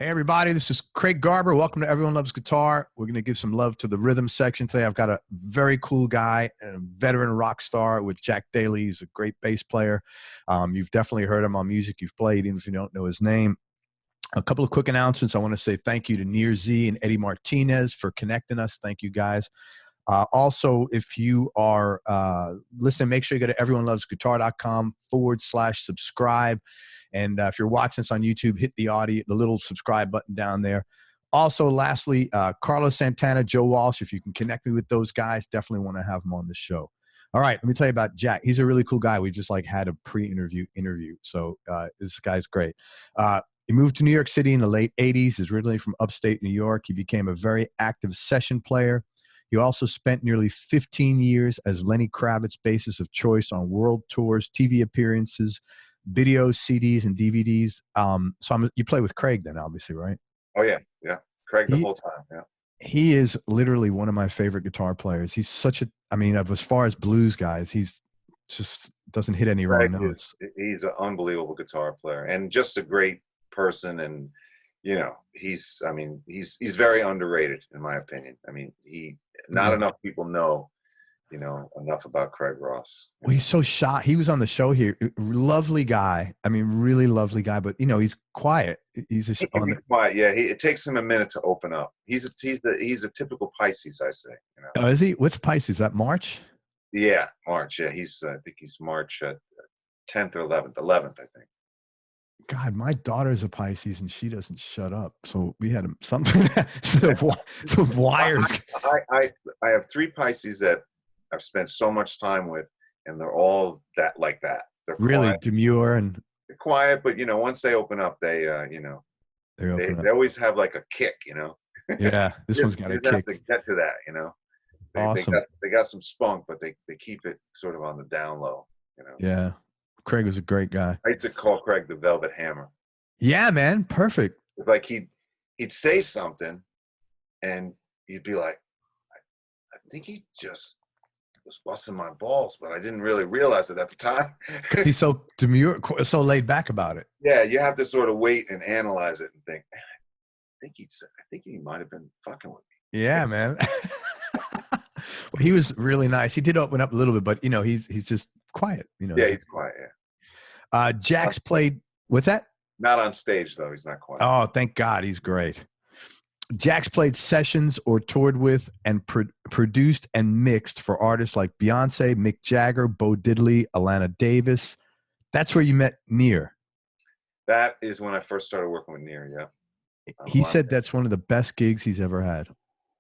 Hey everybody, this is Craig Garber. Welcome to Everyone Loves Guitar. We're going to give some love to the rhythm section today. I've got a very cool guy, a veteran rock star with Jack Daley. He's a great bass player. You've definitely heard him on music you've played, even if you don't know his name. A couple of quick announcements. I want to say thank you to Near Z and Eddie Martinez for connecting us. Thank you guys. Also, if you are listening, make sure you go to everyonelovesguitar.com/subscribe. And if you're watching this on YouTube, hit the little subscribe button down there. Also, lastly, Carlos Santana, Joe Walsh, if you can connect me with those guys, definitely want to have them on the show. All right, let me tell you about Jack. He's a really cool guy. We just had a pre-interview interview. So this guy's great. He moved to New York City in the late 80s. He's originally from upstate New York. He became a very active session player. He also spent nearly 15 years as Lenny Kravitz bassist of choice on world tours, TV appearances, videos, CDs, and DVDs. You play with Craig then, obviously, right? Oh, yeah. Yeah. Craig the whole time. Yeah. He is literally one of my favorite guitar players. He's as far as blues guys, he's just doesn't hit any wrong notes. He's an unbelievable guitar player and just a great person. And, he's very underrated in my opinion. I mean, not enough people know enough about Craig Ross. Well, he's so shy. He was on the show here. Lovely guy. I mean, really lovely guy, but he's quiet. He's quiet. Yeah. It takes him a minute to open up. He's a typical Pisces, I say. Oh, is he? What's Pisces? Is that March? Yeah. March. Yeah. I think he's March 10th or 11th. 11th, I think. God, my daughter's a Pisces and she doesn't shut up. So we had something. The wires. I have 3 Pisces that I've spent so much time with, and they're all like that. They're really quiet. Demure and they're quiet, but once they open up, they always have like a kick. Yeah, this one's got a kick. To get to that, Awesome. They got some spunk, but they keep it sort of on the down low. Yeah, Craig was a great guy. I used to call Craig the Velvet Hammer. Yeah, man, perfect. It's like he'd say something, and you'd be like, I think he just was busting my balls, but I didn't really realize it at the time. He's so demure, so laid back about it. Yeah, you have to sort of wait and analyze it and think, I think he might have been fucking with me. Yeah, man. Well, he was really nice. He did open up a little bit, but he's just quiet. Yeah, he's quiet. Yeah. Jack's played. What's that? Not on stage though. He's not quiet. Oh, thank God, he's great. Jack's played sessions or toured with and produced and mixed for artists like Beyonce, Mick Jagger, Diddley, Alana Davis. That's where you met Near. That is when I first started working with Near, yeah. He said that's one of the best gigs he's ever had.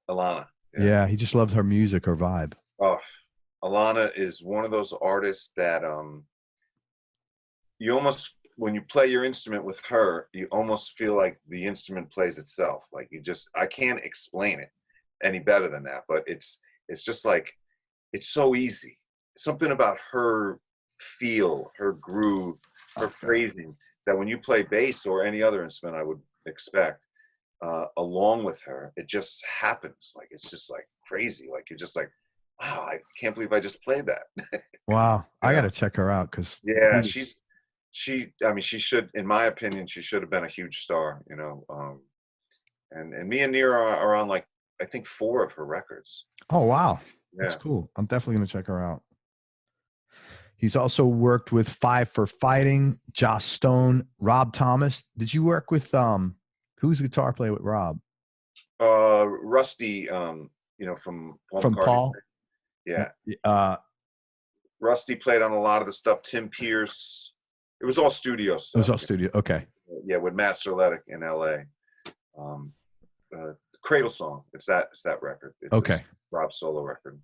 Alana. Yeah, he just loves her music, her vibe. Oh, Alana is one of those artists that you almost, when you play your instrument with her, you almost feel like the instrument plays itself. Like I can't explain it any better than that, but it's just like, it's so easy. Something about her feel, her groove, her phrasing, that when you play bass or any other instrument, I would expect, along with her, it just happens. Like, it's just like crazy. Like, you're just like, wow, I can't believe I just played that. Wow. I got to check her out. Yeah, she should, in my opinion, she should have been a huge star, and me and Near are on, like, I think 4 of her records. Oh, wow. Yeah. That's cool. I'm definitely going to check her out. He's also worked with Five for Fighting, Joss Stone, Rob Thomas. Did you work with, who's the guitar player with Rob? Rusty, from Paul. From McCartney. Paul? Yeah. Rusty played on a lot of the stuff. Tim Pierce. It was all studio stuff. It was all studio. Okay. Yeah, with Matt Serletic in LA. Cradle Song. It's that record. It's okay. Rob's solo record.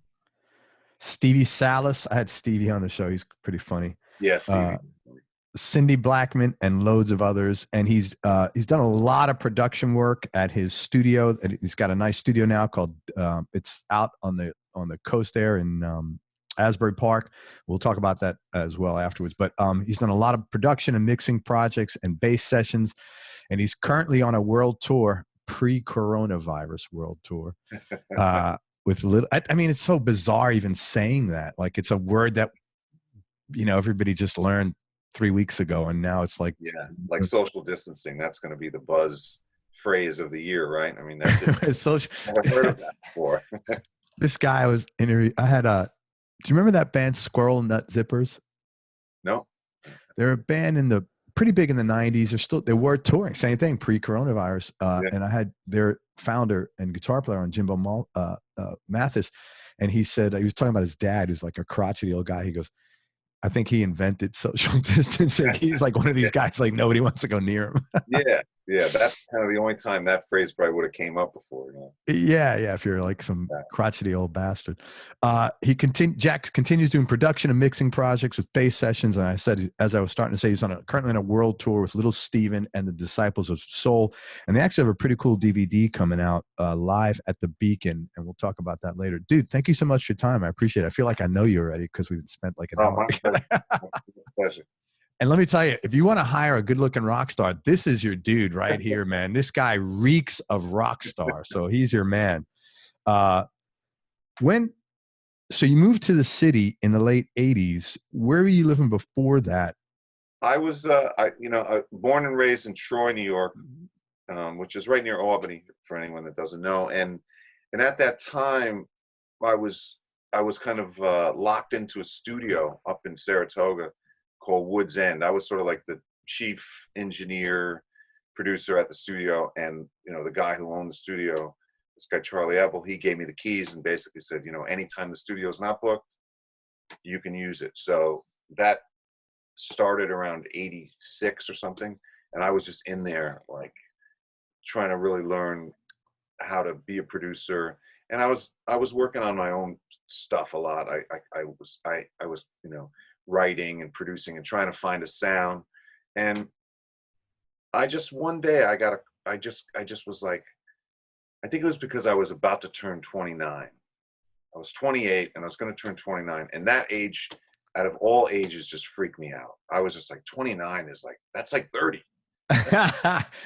Stevie Salas. I had Stevie on the show. He's pretty funny. Yes. Yeah, Cindy Blackman and loads of others. And he's done a lot of production work at his studio. He's got a nice studio now called it's out on the coast there in Asbury Park. We'll talk about that as well afterwards. But he's done a lot of production and mixing projects and bass sessions. And he's currently on a world tour, pre-coronavirus world tour. With little, I mean, it's so bizarre even saying that. Like, it's a word that, everybody just learned 3 weeks ago, and now it's like, like social distancing. That's going to be the buzz phrase of the year, right? I mean, that's just, So never heard of that before. this guy was interviewed. I had a. Do you remember that band Squirrel Nut Zippers? No. They're a band in the pretty big in the '90s. They were touring. Same thing pre-coronavirus. Yeah. And I had their founder and guitar player on Jimbo Mathis, and he said he was talking about his dad, who's like a crotchety old guy. He goes, I think he invented social distancing. He's like one of these guys, like nobody wants to go near him. Yeah. That's kind of the only time that phrase probably would have came up before. You know? Yeah. If you're like some crotchety old bastard. Jack continues doing production and mixing projects with bass sessions. And I said, as I was starting to say, he's currently on a world tour with Little Steven and the Disciples of Soul. And they actually have a pretty cool DVD coming out live at the Beacon. And we'll talk about that later. Dude, thank you so much for your time. I appreciate it. I feel like I know you already because we've spent like an hour. Pleasure. And let me tell you, if you want to hire a good-looking rock star, this is your dude right here, man. This guy reeks of rock star, so he's your man. So you moved to the city in the late '80s. Where were you living before that? I was, born and raised in Troy, New York, which is right near Albany, for anyone that doesn't know. And at that time, I was kind of locked into a studio up in Saratoga called Woods End. I was sort of like the chief engineer, producer at the studio, and the guy who owned the studio, this guy Charlie Apple, he gave me the keys and basically said, anytime the studio's not booked, you can use it. So that started around '86 or something, and I was just in there like trying to really learn how to be a producer. And I was working on my own stuff a lot. I was writing and producing and trying to find a sound. And I just one day I just was like, I think it was because I was about to turn 29. I was 28 and I was going to turn 29, and that age, out of all ages, just freaked me out. I was just like, 29 is like, that's like 30.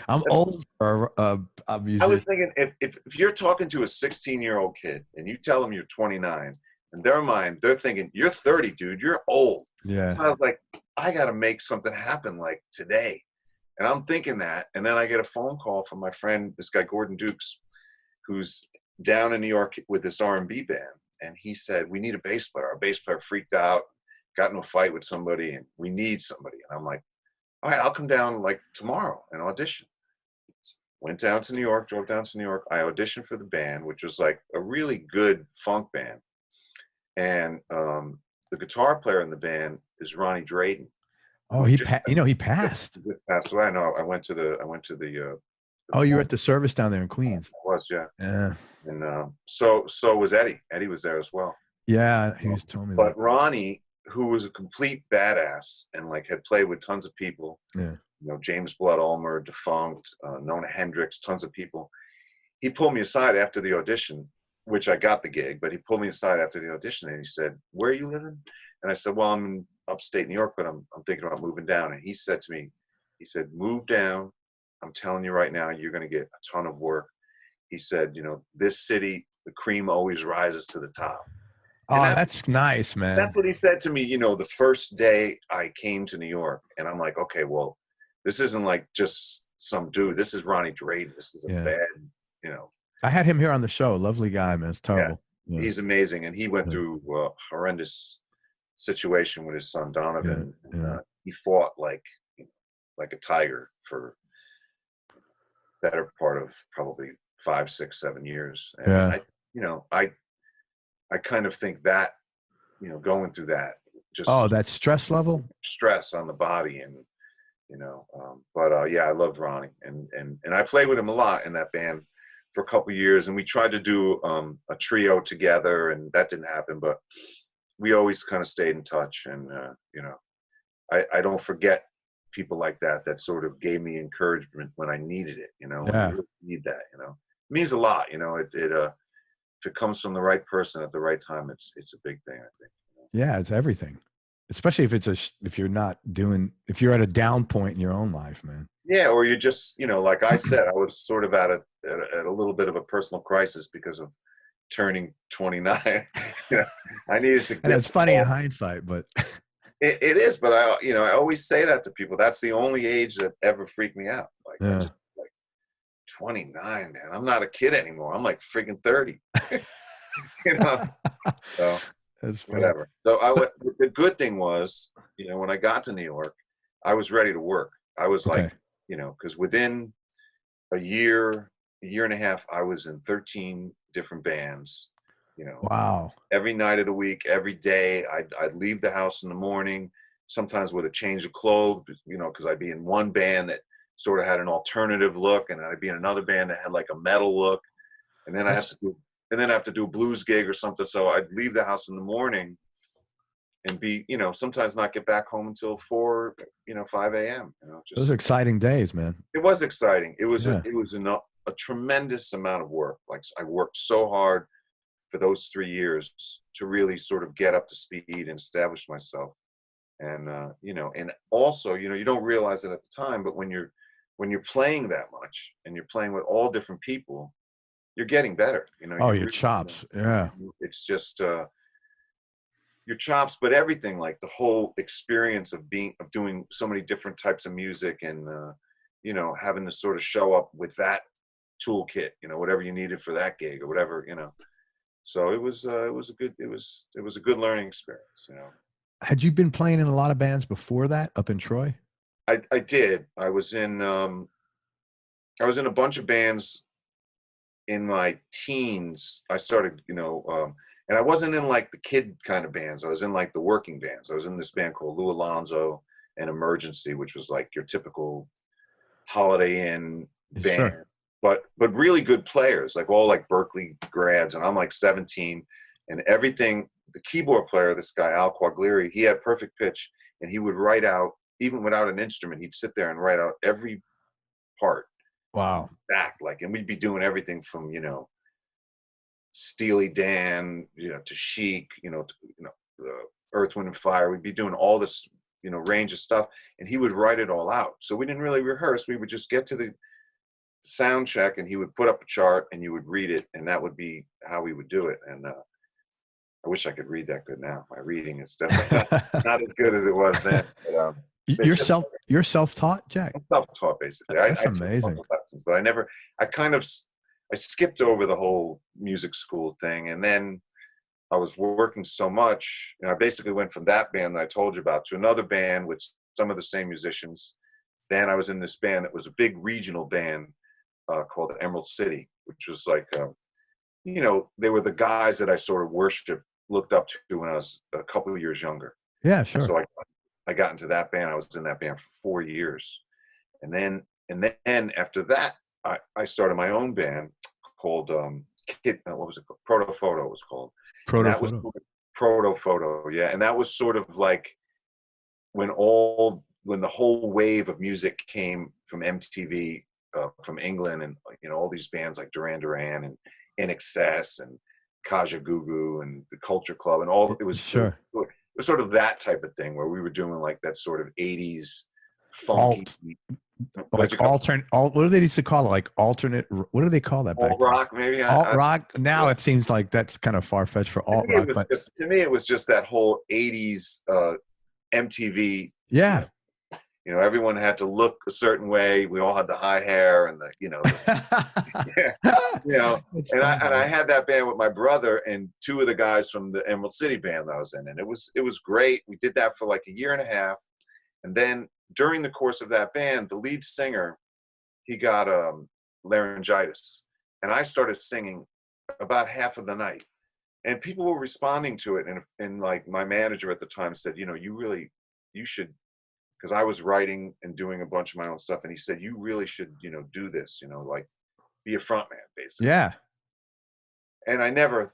I'm old for a musician. I was thinking, if you're talking to a 16-year-old kid and you tell them you're 29, in their mind, they're thinking, you're 30, dude, you're old. Yeah. So I was like, I got to make something happen like today. And I'm thinking that. And then I get a phone call from my friend, this guy, Gordon Dukes, who's down in New York with this R&B band. And he said, we need a bass player. Our bass player freaked out, got in a fight with somebody, and we need somebody. And I'm like, all right, I'll come down like tomorrow and audition. Went down to New York, drove down to New York. I auditioned for the band, which was like a really good funk band. And the guitar player in the band is Ronnie Drayton. Oh, he passed. He passed. He passed away. I know. I went to the oh, you were at the service down there in Queens. I was, yeah. Yeah. And so was Eddie. Eddie was there as well. Yeah, he was telling me But that. Ronnie, who was a complete badass and like had played with tons of people, James Blood Ulmer, defunct, Nona Hendrix, tons of people. He pulled me aside after the audition, which I got the gig, but he pulled me aside after the audition and he said, "Where are you living?" And I said, "Well, I'm in upstate New York, but I'm thinking about moving down." And he said to me, "Move down. I'm telling you right now, you're going to get a ton of work." He said, "This city, the cream always rises to the top." Oh, that's nice, man. That's what he said to me, the first day I came to New York. And I'm like, okay, well, this isn't like just some dude. This is Ronnie Drayton. This is a bad, I had him here on the show. Lovely guy, man. It's terrible. Yeah. He's amazing. And he went through a horrendous situation with his son, Donovan. And, he fought like a tiger for better part of probably 5, 6, 7 years. And I kind of think that, going through that, just that stress level, stress on the body, and I loved Ronnie, and I played with him a lot in that band for a couple of years, and we tried to do a trio together, and that didn't happen, but we always kind of stayed in touch, and I don't forget people like that sort of gave me encouragement when I needed it. I really need that. It means a lot. If it comes from the right person at the right time, it's a big thing, I think. Yeah, it's everything. Especially if you're at a down point in your own life, man. Yeah, or you're just, like I said, I was sort of at a little bit of a personal crisis because of turning 29. I needed to. And it's funny in hindsight, but it is. But I always say that to people. That's the only age that ever freaked me out. Like 29 29, man. I'm not a kid anymore. I'm like friggin' 30. You know? So That's funny. whatever. So the good thing was, you know, when I got to New York, I was ready to work. I was Okay. like, you know, because within a year and a half, I was in 13 different bands, you know. Wow. Every night of the week, every day. I'd leave the house in the morning, sometimes with a change of clothes, you know, because I'd be in one band that sort of had an alternative look, and I'd be in another band that had like a metal look, and then I have to do a blues gig or something. So I'd leave the house in the morning and be, you know, sometimes not get back home until 4, you know, 5 a.m. You know, Those are exciting days, man. it was exciting. It was Yeah. a tremendous amount of work. Like I worked so hard for those 3 years to really sort of get up to speed and establish myself. And you know, and also, you know, you don't realize it at the time, but when you're playing that much and you're playing with all different people, you're getting better. You know, Oh, you your really, chops. Yeah. it's just your chops, but everything, like the whole experience of doing so many different types of music, and you know, having to sort of show up with that toolkit, you know, whatever you needed for that gig or whatever, you know. So it was a good learning experience, you know. Had you been playing in a lot of bands before that up in Troy? I did. I was in a bunch of bands in my teens. I started, you know, and I wasn't in like the kid kind of bands. I was in like the working bands. I was in this band called Lou Alonso and Emergency, which was like your typical Holiday Inn band, Sure. but really good players, like all like Berkeley grads. And I'm like 17, and everything. The keyboard player, this guy Al Quaglieri, he had perfect pitch, and he would write out, even without an instrument, he'd sit there and write out every part. Wow. Back, like, and we'd be doing everything from, you know, Steely Dan, you know, to Chic, you know, Earth, Wind and Fire. We'd be doing all this, you know, range of stuff, and he would write it all out. So we didn't really rehearse. We would just get to the sound check, and he would put up a chart, and you would read it, and that would be how we would do it. And I wish I could read that good now. My reading is definitely not as good as it was then. But, You're self-taught, Jack? I'm self-taught, basically. That's I took amazing. lessons, but I skipped over the whole music school thing, and then I was working so much, and I basically went from that band that I told you about to another band with some of the same musicians. Then I was in this band that was a big regional band called Emerald City, which was like, you know, they were the guys that I sort of looked up to when I was a couple of years younger. Yeah, sure. So I got into that band. I was in that band for 4 years. And then after that, I started my own band called what was it called? Proto Photo was called. Proto Photo. Proto Photo, yeah. And that was sort of like when the whole wave of music came from MTV, from England, and, you know, all these bands like Duran Duran and In Excess and Kaja Gugu and the Culture Club and all. It was sure. It was sort of that type of thing where we were doing like that sort of 80s funky, like alternate. What do they used to call it? Like alternate. What do they call that back alt rock, maybe. Alt rock. Now it seems like that's kind of far fetched for alt rock. But to me, it was just that whole 80s MTV. Yeah. You know, everyone had to look a certain way. We all had the high hair and the, you know, you know. And I had that band with my brother and two of the guys from the Emerald City band that I was in, and it was great. We did that for like a year and a half, and then during the course of that band, the lead singer, he got laryngitis, and I started singing about half of the night, and people were responding to it, and like my manager at the time said, you know, you should. Because I was writing and doing a bunch of my own stuff, and he said, "You really should, you know, do this. You know, like be a frontman, basically." Yeah. And I never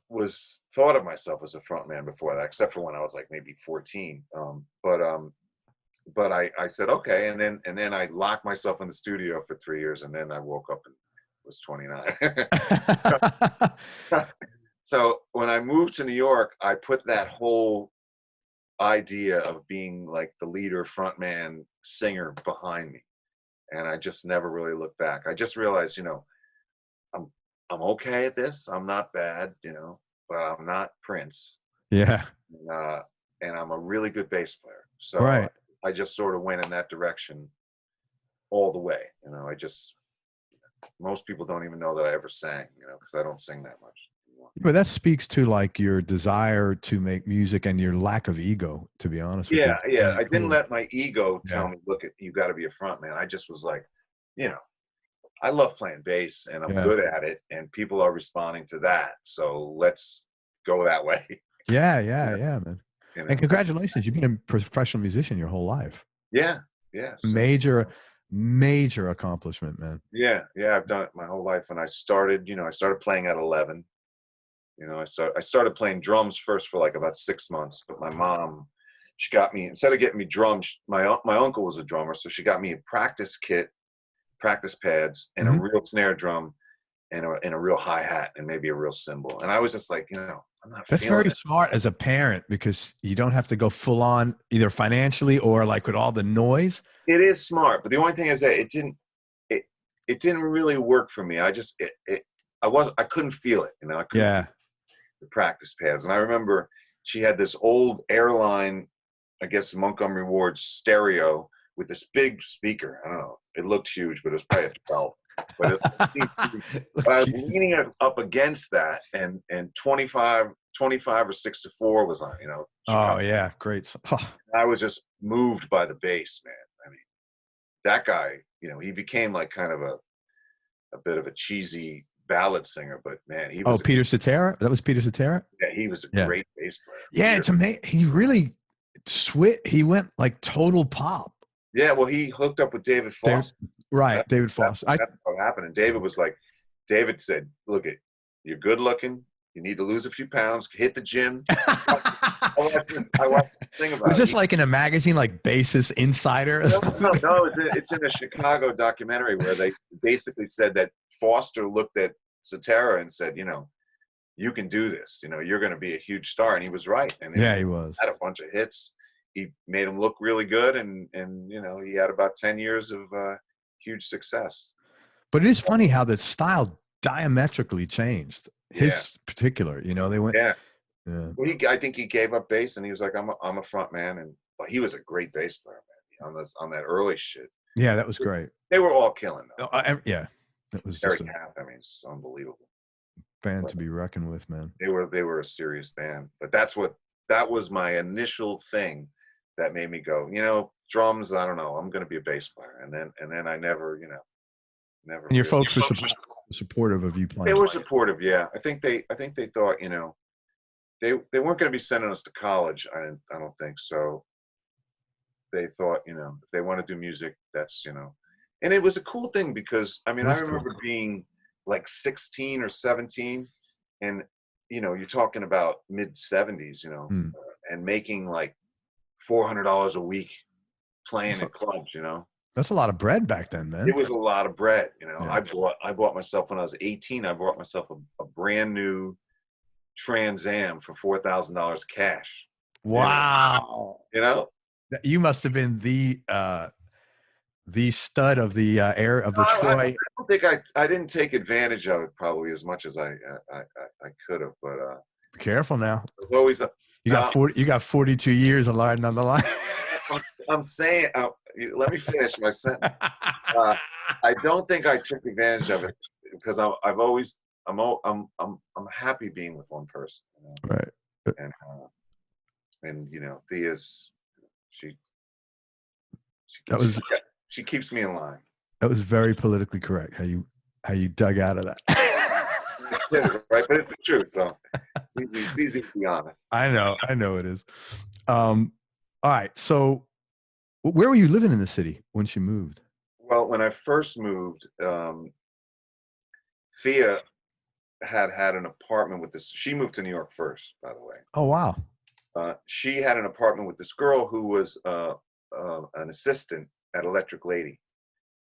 thought of myself as a frontman before that, except for when I was like maybe 14. But I said okay, and then I locked myself in the studio for 3 years, and then I woke up and was 29. So when I moved to New York, I put that whole idea of being like the leader, frontman, singer behind me, and I just never really looked back. I just realized, you know, I'm okay at this. I'm not bad, you know, but I'm not Prince. Yeah. And I'm a really good bass player. So right. I just sort of went in that direction all the way. You know, I just most people don't even know that I ever sang, you know, because I don't sing that much anymore. But that speaks to like your desire to make music and your lack of ego, to be honest with you. Yeah. I didn't Cool. let my ego tell me, look, you got to be a front man. I just was like, you know, I love playing bass and I'm good at it, and people are responding to that. So let's go that way. Yeah, man. You know? And congratulations, you've been a professional musician your whole life. Yeah. Major accomplishment, man. Yeah. I've done it my whole life. And I started playing at 11. You know, I started playing drums first for like about 6 months, but my mom, she got me, instead of getting me drums, my uncle was a drummer, so she got me a practice kit, practice pads, and a real snare drum, and a real hi-hat, and maybe a real cymbal. And I was just like, you know, I'm not That's feeling very it. smart as a parent, because you don't have to go full on either financially or like with all the noise. It is smart, but the only thing is that it didn't really work for me. I couldn't feel it, you know. I couldn't feel the practice pads. And I remember she had this old airline, I guess Montgomery Ward stereo with this big speaker. I don't know. It looked huge, but it was probably a 12. But I was leaning up against that, and 25 or 6-4 was on, you know. Oh yeah, great. I was just moved by the bass, man. I mean, that guy, you know, he became like kind of a bit of a cheesy ballad singer, but man, he was Peter Cetera. That was Peter Cetera. Yeah, he was a great bass player. Yeah, it's amazing. He really he went like total pop. Yeah, well, he hooked up with David Foster. David Foster. That's what happened. And David said, look, you're good looking. You need to lose a few pounds. Hit the gym. I watched this thing about Was this like in a magazine like Bassist Insider? No, it's in a Chicago documentary where they basically said that Foster looked at Cetera and said, you know, you can do this. You know, you're going to be a huge star. And he was right. And he was. Had a bunch of hits. He made him look really good. And you know, he had about 10 years of huge success. But it is funny how the style diametrically changed. His particular, you know, they went. Yeah. Well, I think he gave up bass, and he was like, I'm a front man. And he was a great bass player, man, on that early shit. Yeah, that was great. They were all killing though. It was Eric just Cap, I mean, it's unbelievable. Band to be reckoned with, man. They were a serious band. But that was my initial thing that made me go, you know, drums, I don't know, I'm gonna be a bass player. And then I never, you know, never. And your folks were supportive of you playing. They were supportive, yeah. I think they thought, you know, they weren't going to be sending us to college. I don't think so. They thought, you know, if they want to do music, that's, you know, and it was a cool thing because, I mean, I remember being like 16 or 17, and, you know, you're talking about mid 70s, you know, and making like $400 a week playing at clubs, you know. That's a lot of bread back then, man. It was a lot of bread, you know. Yeah. I bought myself, when I was 18, I bought myself a brand new Trans Am for $4,000 cash. Wow. You know? You must have been the stud of the air of the Troy. I don't think I didn't take advantage of it probably as much as I could have, but be careful now. There's always you got 42 years of lying on the line. I'm saying, let me finish my sentence. I don't think I took advantage of it because I'm happy being with one person, you know? Right? And you know, Thea's she keeps me in line. That was very politically correct. How you dug out of that. Right, but it's the truth, so it's easy to be honest. I know it is. All right, so where were you living in the city when she moved? Well, when I first moved, Thea had an apartment with this. She moved to New York first, by the way. Oh wow. She had an apartment with this girl who was an assistant at Electric Lady,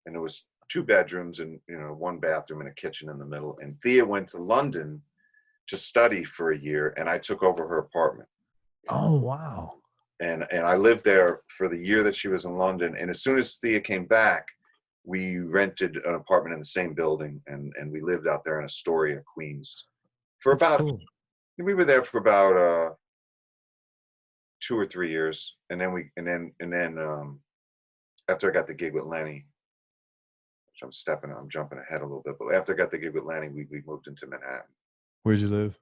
and it was 2 bedrooms and, you know, 1 bathroom and a kitchen in the middle. And Thea went to London to study for a year, and I took over her apartment. Oh wow. And I lived there for the year that she was in London. And as soon as Thea came back, we rented an apartment in the same building, and we lived out there in Astoria, Queens, for we were there for about 2 or 3 years, and then after I got the gig with Lenny, I'm jumping ahead a little bit. But after I got the gig with Lenny, we moved into Manhattan. Where'd you live?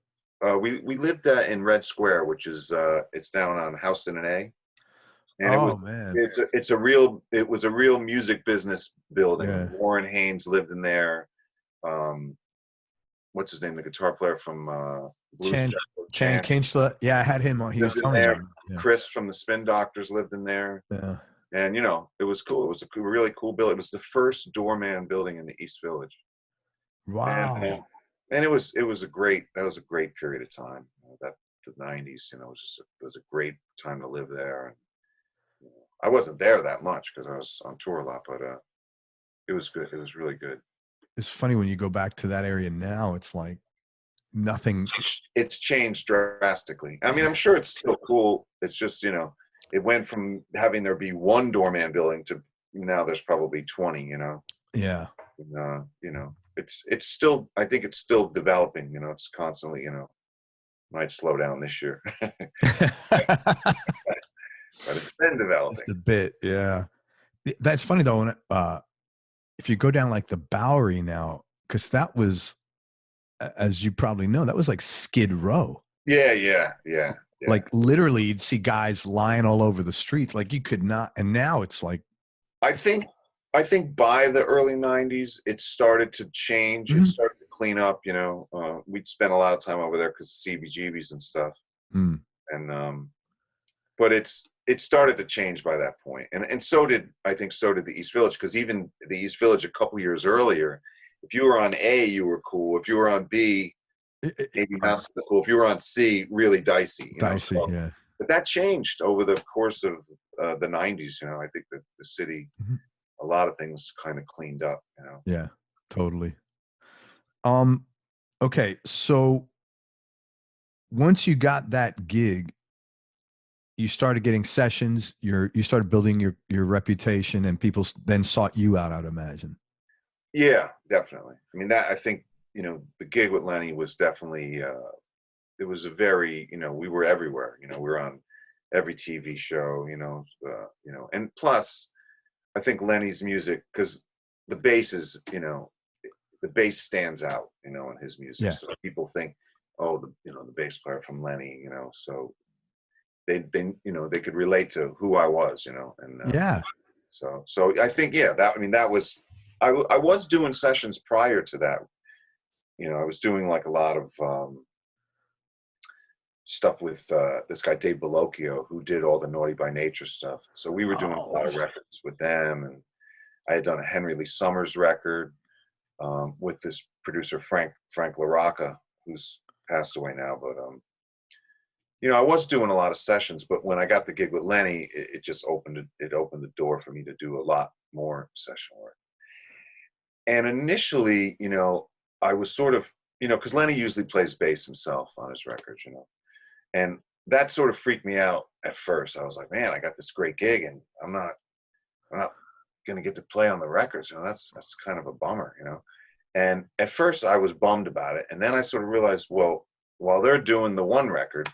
We lived in Red Square, which is it's down on Houston and A. And Oh man, it was a real music business building. yeah. Warren Haynes lived in there. What's his name? The guitar player from Blues Chan Kinchler. Yeah, I had him on. He was lived in telling there. me. Yeah. Chris from the Spin Doctors lived in there. Yeah. And it was cool. It was a really cool building. It was the first doorman building in the East Village. Wow. And it was a great period of time. That the '90s, it was a great time to live there. And I wasn't there that much because I was on tour a lot, but it was good. It was really good. It's funny when you go back to that area now. It's like nothing. It's changed drastically. I mean, I'm sure it's still cool. It's just it went from having there be one doorman building to now there's probably 20. Yeah. It's still, I think it's still developing. It's constantly might slow down this year, but it's been developing. Just a bit, yeah. That's funny though. When if you go down like the Bowery now, because that was, as you probably know, that was like Skid Row. Yeah. Like literally, you'd see guys lying all over the streets. Like you could not. And now it's like, I think by the early '90s, it started to change. Mhm. It started to clean up. We'd spent a lot of time over there because of CBGBs and stuff. Mm. And but it started to change by that point. And so did the East Village, because even the East Village a couple years earlier, if you were on A, you were cool. If you were on B, maybe not so cool. If you were on C, really dicey. Yeah. But that changed over the course of the '90s. I think that the city, a lot of things kind of cleaned up. Yeah, totally. Okay, so once you got that gig, you started getting sessions. You started building your reputation, and people then sought you out, I'd imagine. Yeah, definitely. I mean, I think the gig with Lenny was definitely. It was a very we were everywhere. We were on every TV show. And plus, I think Lenny's music, because the bass is the bass stands out in his music. Yeah. So people think, oh, the bass player from Lenny. So they could relate to who I was. And Yeah. So I think that was I was doing sessions prior to that. I was doing like a lot of stuff with this guy Dave Bellocchio, who did all the Naughty by Nature stuff. So we were doing a lot of records with them, and I had done a Henry Lee Summers record with this producer Frank LaRocca, who's passed away now. But I was doing a lot of sessions. But when I got the gig with Lenny, it just opened the door for me to do a lot more session work. And initially, I was sort of, because Lenny usually plays bass himself on his records, and that sort of freaked me out at first. I was like, man, I got this great gig, and I'm not going to get to play on the records. That's kind of a bummer, And at first I was bummed about it. And then I sort of realized, well, while they're doing the one record,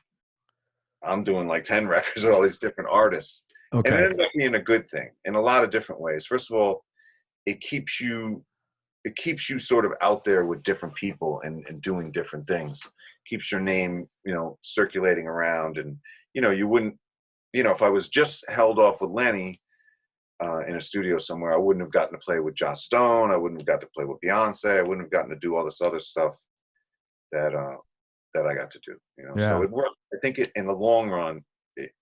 I'm doing like 10 records with all these different artists. Okay. And it ended up being a good thing in a lot of different ways. First of all, it keeps you sort of out there with different people and doing different things. Keeps your name, circulating around. And, you wouldn't, if I was just held off with Lenny in a studio somewhere, I wouldn't have gotten to play with Joss Stone. I wouldn't have got to play with Beyonce. I wouldn't have gotten to do all this other stuff that I got to do. Yeah. So it worked. I think in the long run,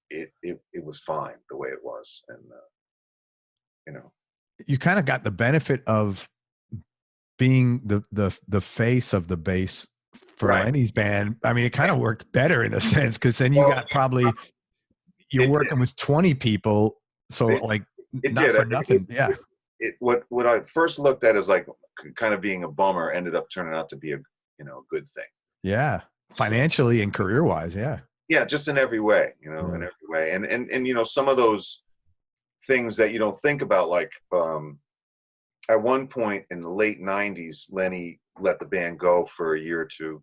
it was fine the way it was. And, you kind of got the benefit of being the face of the bass for Lenny's band. I mean, it kind of worked better in a sense, because then you got probably you're working with 20 people, so like it not did for nothing. What I first looked at as like kind of being a bummer ended up turning out to be a good thing. Yeah, financially and career wise. Yeah, just in every way, in every way, and some of those things that you don't think about, like at one point in the late '90s, Lenny let the band go for a year or two,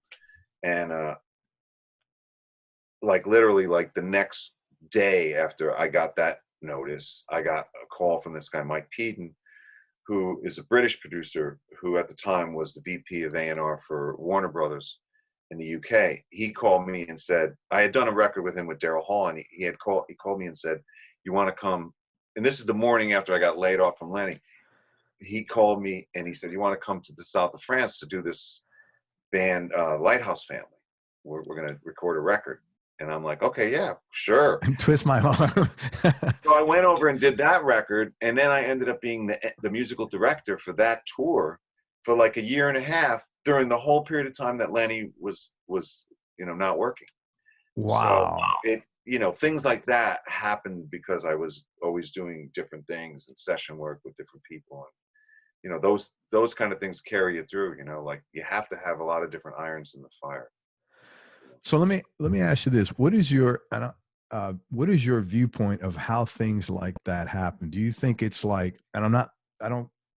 and like literally like the next day after I got that notice, I got a call from this guy Mike Peden, who is a British producer, who at the time was the VP of A&R for Warner Brothers in the UK. He called me and said, I had done a record with him with Daryl Hall, and he called me and said, you want to come? And this is the morning after I got laid off from Lenny. He called me and he said, you want to come to the south of France to do this band, Lighthouse Family? We're going to record a record. And I'm like, okay, yeah, sure. And twist my arm. So I went over and did that record, and then I ended up being the musical director for that tour for like a year and a half during the whole period of time that Lenny was not working. Wow. So things like that happened because I was always doing different things and session work with different people, and those kind of things carry you through. Like you have to have a lot of different irons in the fire. So let me ask you this: what is your viewpoint of how things like that happen? Do you think it's like, and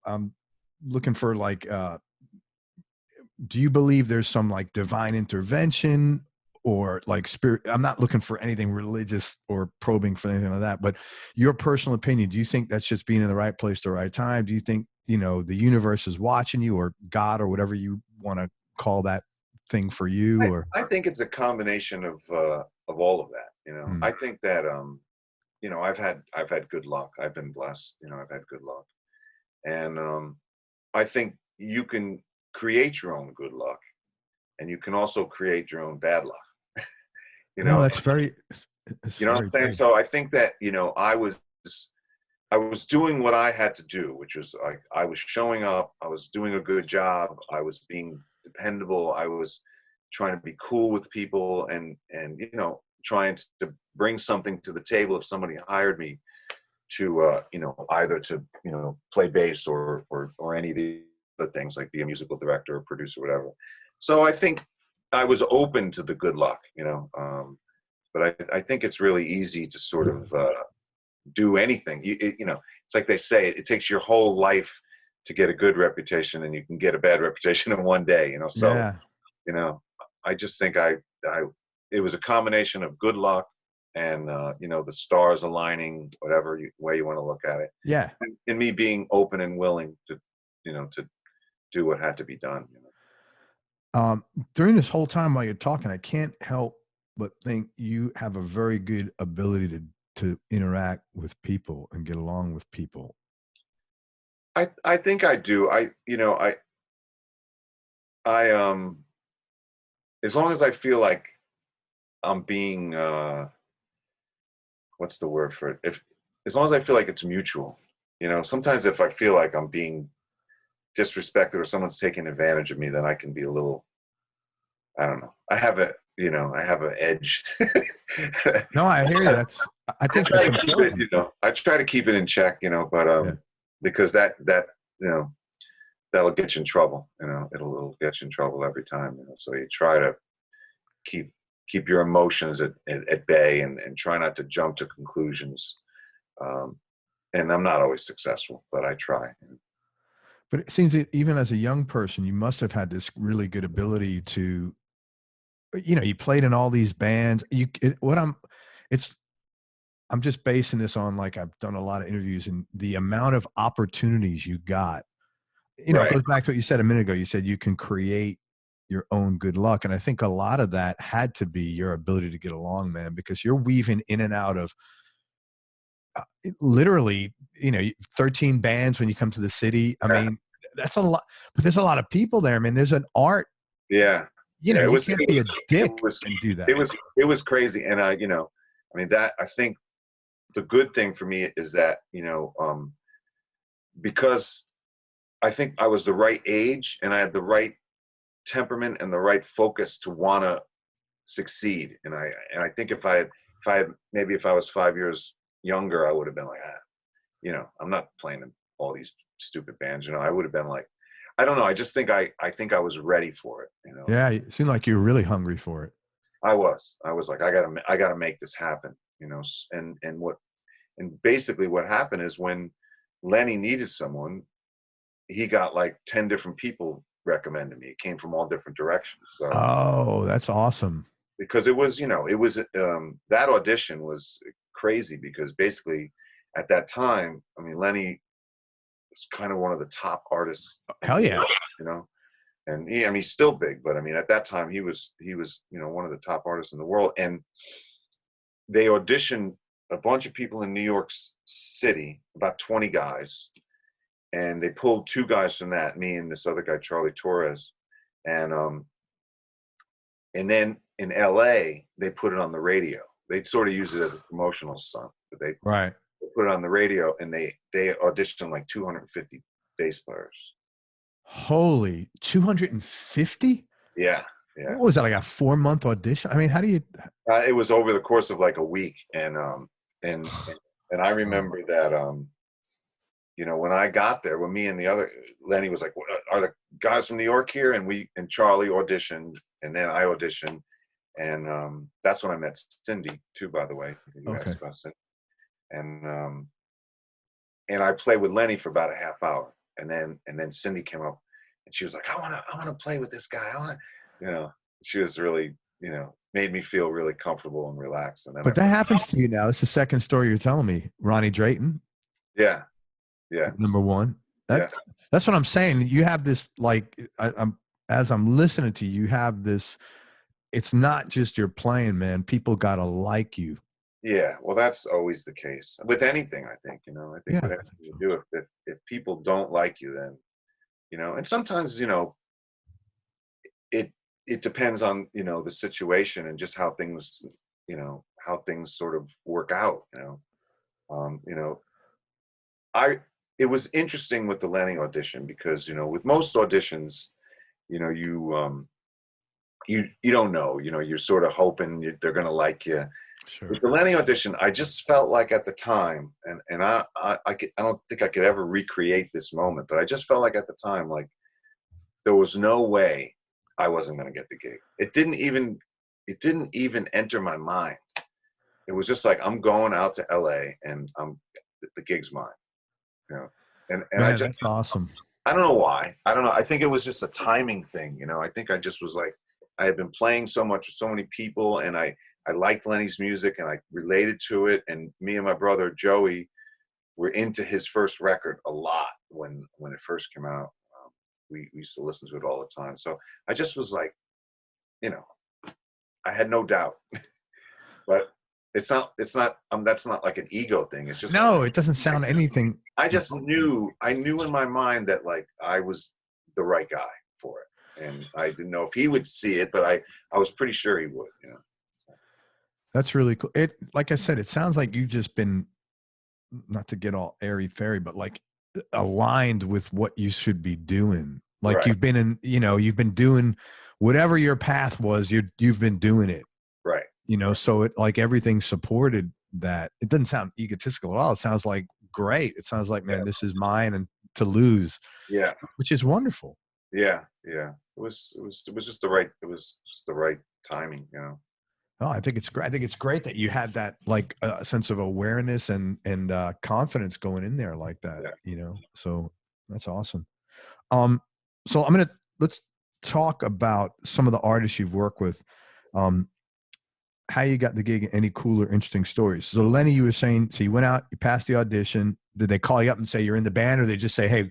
I'm looking for like, do you believe there's some like divine intervention or like spirit? I'm not looking for anything religious or probing for anything like that, but your personal opinion, do you think that's just being in the right place at the right time? Do you think, the universe is watching you, or God, or whatever you want to call that thing for you? Or I think it's a combination of all of that. I think that I've had good luck. I've been blessed. I've had good luck, and I think you can create your own good luck, and you can also create your own bad luck. No, that's very. You know what I'm saying? So I think that I was doing what I had to do, which was like I was showing up. I was doing a good job. I was being dependable. I was trying to be cool with people, and trying to bring something to the table if somebody hired me to either to play bass or any of the other things, like be a musical director or producer, whatever. So I think I was open to the good luck, but I think it's really easy to sort of do anything. It's like they say, it takes your whole life to get a good reputation, and you can get a bad reputation in one day. So yeah. I just think it was a combination of good luck and the stars aligning, whatever way you want to look at it. Yeah. And me being open and willing to do what had to be done. During this whole time while you're talking, I can't help but think you have a very good ability to interact with people and get along with people. I think I do. I as long as I feel like I'm being what's the word for it? As long as I feel like it's mutual. Sometimes if I feel like I'm being disrespected or someone's taking advantage of me, then I can be a little, I don't know. I have an edge. No, I hear you. I think that's important. I try to keep it in check, but because that'll get you in trouble. It'll get you in trouble every time. So you try to keep your emotions at bay and try not to jump to conclusions. And I'm not always successful, but I try. But it seems that even as a young person, you must have had this really good ability to, you played in all these bands. I'm just basing this on, like, I've done a lot of interviews, and the amount of opportunities you got, Right. It goes back to what you said a minute ago. You said you can create your own good luck. And I think a lot of that had to be your ability to get along, man, because you're weaving in and out of literally, 13 bands when you come to the city. I mean, that's a lot, but there's a lot of people there. I mean, there's an art. Yeah. You can't be a dick and do that. It was crazy. And that, I think the good thing for me is that, because I think I was the right age and I had the right temperament and the right focus to want to succeed. And I think if I was 5 years younger, I would have been like, I'm not playing in all these stupid bands. I would have been like, I don't know. I just think I think I was ready for it. Yeah, it seemed like you were really hungry for it. I was like, I gotta make this happen. And basically what happened is when Lenny needed someone, he got like 10 different people recommended me. It came from all different directions. So, oh, that's awesome. Because it was that audition was crazy, because basically at that time, Lenny was kind of one of the top artists. Hell yeah. You know, and I mean, he's still big, but I mean, at that time he was, you know, one of the top artists in the world. And they auditioned a bunch of people in New York City, about 20 guys. And they pulled 2 guys from that, me and this other guy, Charlie Torres. And then in LA, they put it on the radio. They sort of use it as a promotional stunt, but they put it on the radio, and they auditioned like 250 bass players. Holy, 250? Yeah, yeah. What was that, like a 4-month audition? I mean, how do you? It was over the course of like a week, and I remember that you know, when I got there, when me and the other Lenny was like, "Are the guys from New York here?" And Charlie auditioned, and then I auditioned, and that's when I met Cindy too, by the way. You asked about Cindy. And I played with Lenny for about a half hour, and then Cindy came up, and she was like, I wanna play with this guy. You know, she was really, you know, made me feel really comfortable and relaxed. And then But that happens to you now. It's the second story you're telling me. Ronnie Drayton. Yeah. Yeah. Number one. That's what I'm saying. You have this, like, as I'm listening to you, you have this, it's not just you're playing, man. People gotta like you. Yeah, well, that's always the case with anything. I think, you know, whatever you do, if people don't like you, then, you know, and sometimes, you know, it depends on, you know, the situation and just how things, you know, how things sort of work out. You know, it was interesting with the Lenny audition because, you know, with most auditions, you know, you don't know, you know, you're sort of hoping they're going to like you. Sure. With the Lenny audition, I just felt like at the time, and I don't think I could ever recreate this moment, but I just felt like at the time, like there was no way I wasn't going to get the gig. It didn't even enter my mind. It was just like, I'm going out to LA and the gig's mine, you know. And Man, I just, that's awesome. I don't know why. I don't know. I think it was just a timing thing, you know. I think I just was like, I had been playing so much with so many people, and I liked Lenny's music and I related to it. And me and my brother Joey were into his first record a lot when it first came out. We used to listen to it all the time. So I just was like, you know, I had no doubt. But that's not like an ego thing. It's just no, like, it doesn't sound anything. I knew in my mind that like I was the right guy for it. And I didn't know if he would see it, but I was pretty sure he would, you know. That's really cool. It, like I said, it sounds like you've just been, not to get all airy fairy, but like aligned with what you should be doing. Like you've been in, you know, you've been doing whatever your path was, you've been doing it. Right. You know, so it, like, everything supported that. It doesn't sound egotistical at all. It sounds like great. It sounds like, man, this is mine and to lose. Yeah. Which is wonderful. Yeah. Yeah. It was just the right timing, you know. Oh, I think it's great. I think it's great that you had that, like, sense of awareness and confidence going in there like that, you know? So that's awesome. So let's talk about some of the artists you've worked with. How you got the gig, any cool or interesting stories. So Lenny, you were saying, so you went out, you passed the audition. Did they call you up and say you're in the band, or they just say, hey,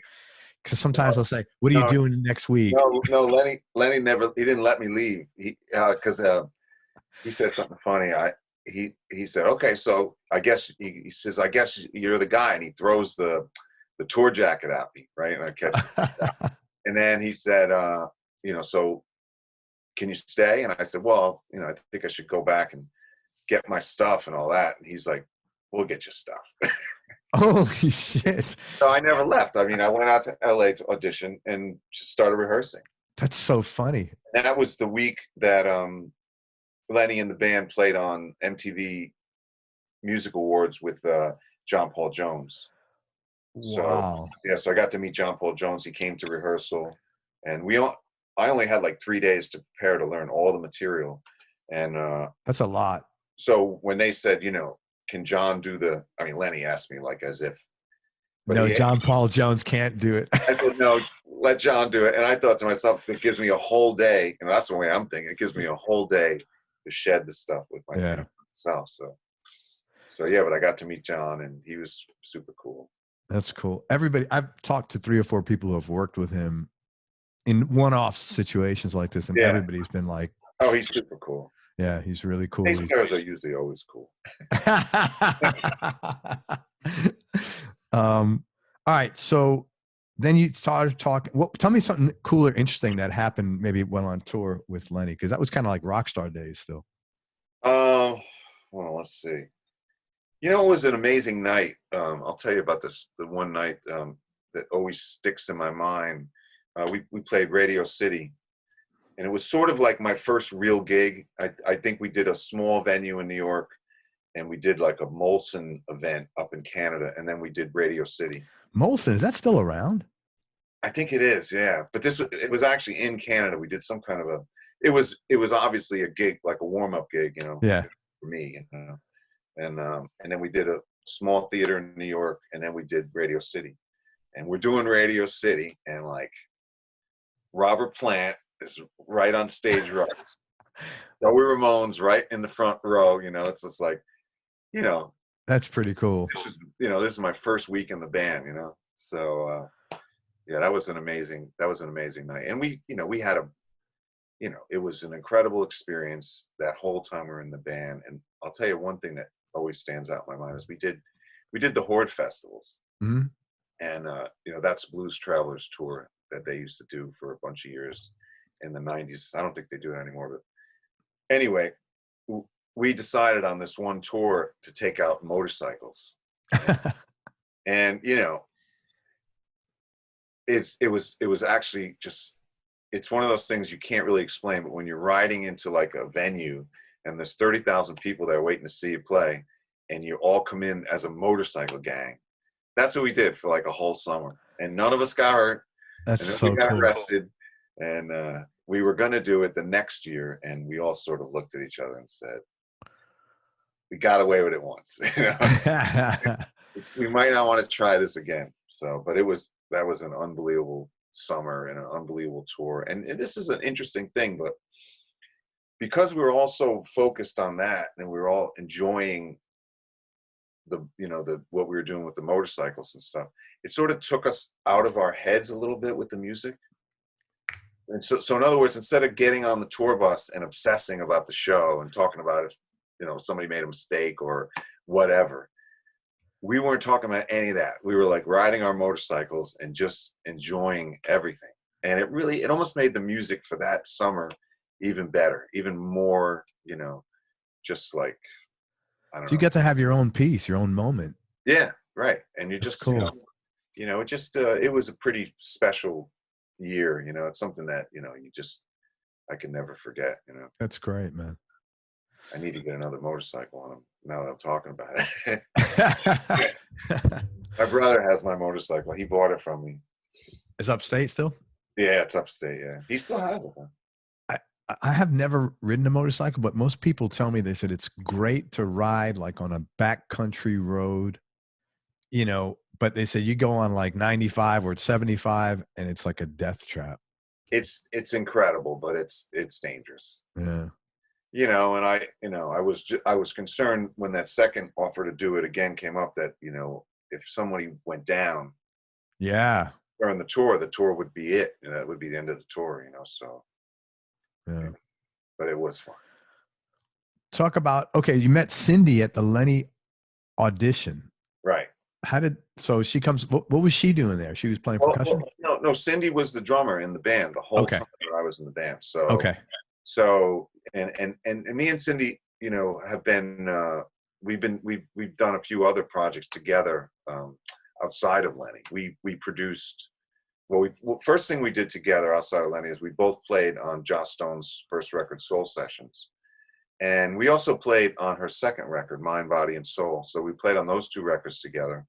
because sometimes they'll say, what are you doing next week? No, Lenny never, he didn't let me leave. Because he said something funny. He said, okay, so I guess he says, I guess you're the guy, and he throws the tour jacket at me, right? And I catch it. And then he said, you know, so can you stay? And I said, well, you know, I think I should go back and get my stuff and all that. And he's like, we'll get your stuff. Holy shit. So I never left. I mean, I went out to LA to audition and just started rehearsing. That's so funny. And that was the week that Lenny and the band played on MTV Music Awards with John Paul Jones. Wow. So I got to meet John Paul Jones. He came to rehearsal, and I only had like 3 days to prepare to learn all the material. And that's a lot. So when they said, you know, can John do Lenny asked me like as if. No, John Paul Jones can't do it. I said, no, let John do it. And I thought to myself, it gives me a whole day. And that's the way I'm thinking. It gives me a whole day to shed the stuff with myself. So yeah, but I got to meet John, and he was super cool. That's cool. Everybody, I've talked to 3 or 4 people who have worked with him in one-off situations like this, and Yeah. everybody's been like, Oh, he's super cool. yeah, he's really cool. Bass players are usually always cool. All right. So then you started talking. Well, tell me something cool or interesting that happened maybe while on tour with Lenny, because that was kind of like rock star days still. Well, let's see. You know, it was an amazing night. I'll tell you about this. The one night that always sticks in my mind. We played Radio City, and it was sort of like my first real gig. I think we did a small venue in New York, and we did like a Molson event up in Canada, and then we did Radio City. Molson, is that still around? I think it is, yeah. But it was actually in Canada. We did some kind of it was obviously a gig, like a warm-up gig, you know, Yeah. for me, you know. And then we did a small theater in New York, and then we did Radio City. And we're doing Radio City, and like Robert Plant is right on stage right. Joey Ramone's right in the front row, you know. It's just like, you know, That's pretty cool. this is my first week in the band, you know. So yeah, that was an amazing night. And we had it was an incredible experience that whole time we were in the band. And I'll tell you one thing that always stands out in my mind is we did the Horde festivals. Mm-hmm. And that's Blues Travelers tour that they used to do for a bunch of years in the 90s. I don't think they do it anymore, but anyway, we decided on this one tour to take out motorcycles. And you know, it was actually just, it's one of those things you can't really explain, but when you're riding into like a venue and there's 30,000 people there waiting to see you play, and you all come in as a motorcycle gang. That's what we did for like a whole summer, and none of us got hurt. That's and then so we got cool. arrested, and we were going to do it the next year, and we all sort of looked at each other and said, we got away with it once. You know? We might not want to try this again. So, but that was an unbelievable summer and an unbelievable tour. And this is an interesting thing, but because we were all so focused on that, and we were all enjoying what we were doing with the motorcycles and stuff, it sort of took us out of our heads a little bit with the music. And so in other words, instead of getting on the tour bus and obsessing about the show and talking about if somebody made a mistake or whatever, we weren't talking about any of that. We were like riding our motorcycles and just enjoying everything. And it almost made the music for that summer even better, even more, just like, I don't know. So you get to have your own piece, your own moment. Yeah, right. And you That's just, cool. it was a pretty special year. It's something that, I can never forget, That's great, man. I need to get another motorcycle on him now that I'm talking about it. My brother has my motorcycle. He bought it from me. It's upstate still? Yeah, it's upstate. Yeah. He still has it, though. I have never ridden a motorcycle, but most people tell me, they said it's great to ride like on a backcountry road, but they say you go on like 95 or 75 and it's like a death trap. It's incredible, but it's dangerous. Yeah. And I was concerned when that second offer to do it again came up that, if somebody went down, yeah, during the tour would be it. That would be the end of the tour, so. Yeah. But it was fun. Talk about, okay, you met Cindy at the Lenny audition. Right. So she comes, what was she doing there? She was playing percussion? No, Cindy was the drummer in the band the whole time that I was in the band. So, okay. So, and me and Cindy, have been, we've done a few other projects together, outside of Lenny. We produced, first thing we did together outside of Lenny is we both played on Joss Stone's first record, Soul Sessions. And we also played on her second record, Mind, Body, and Soul. So we played on those two records together.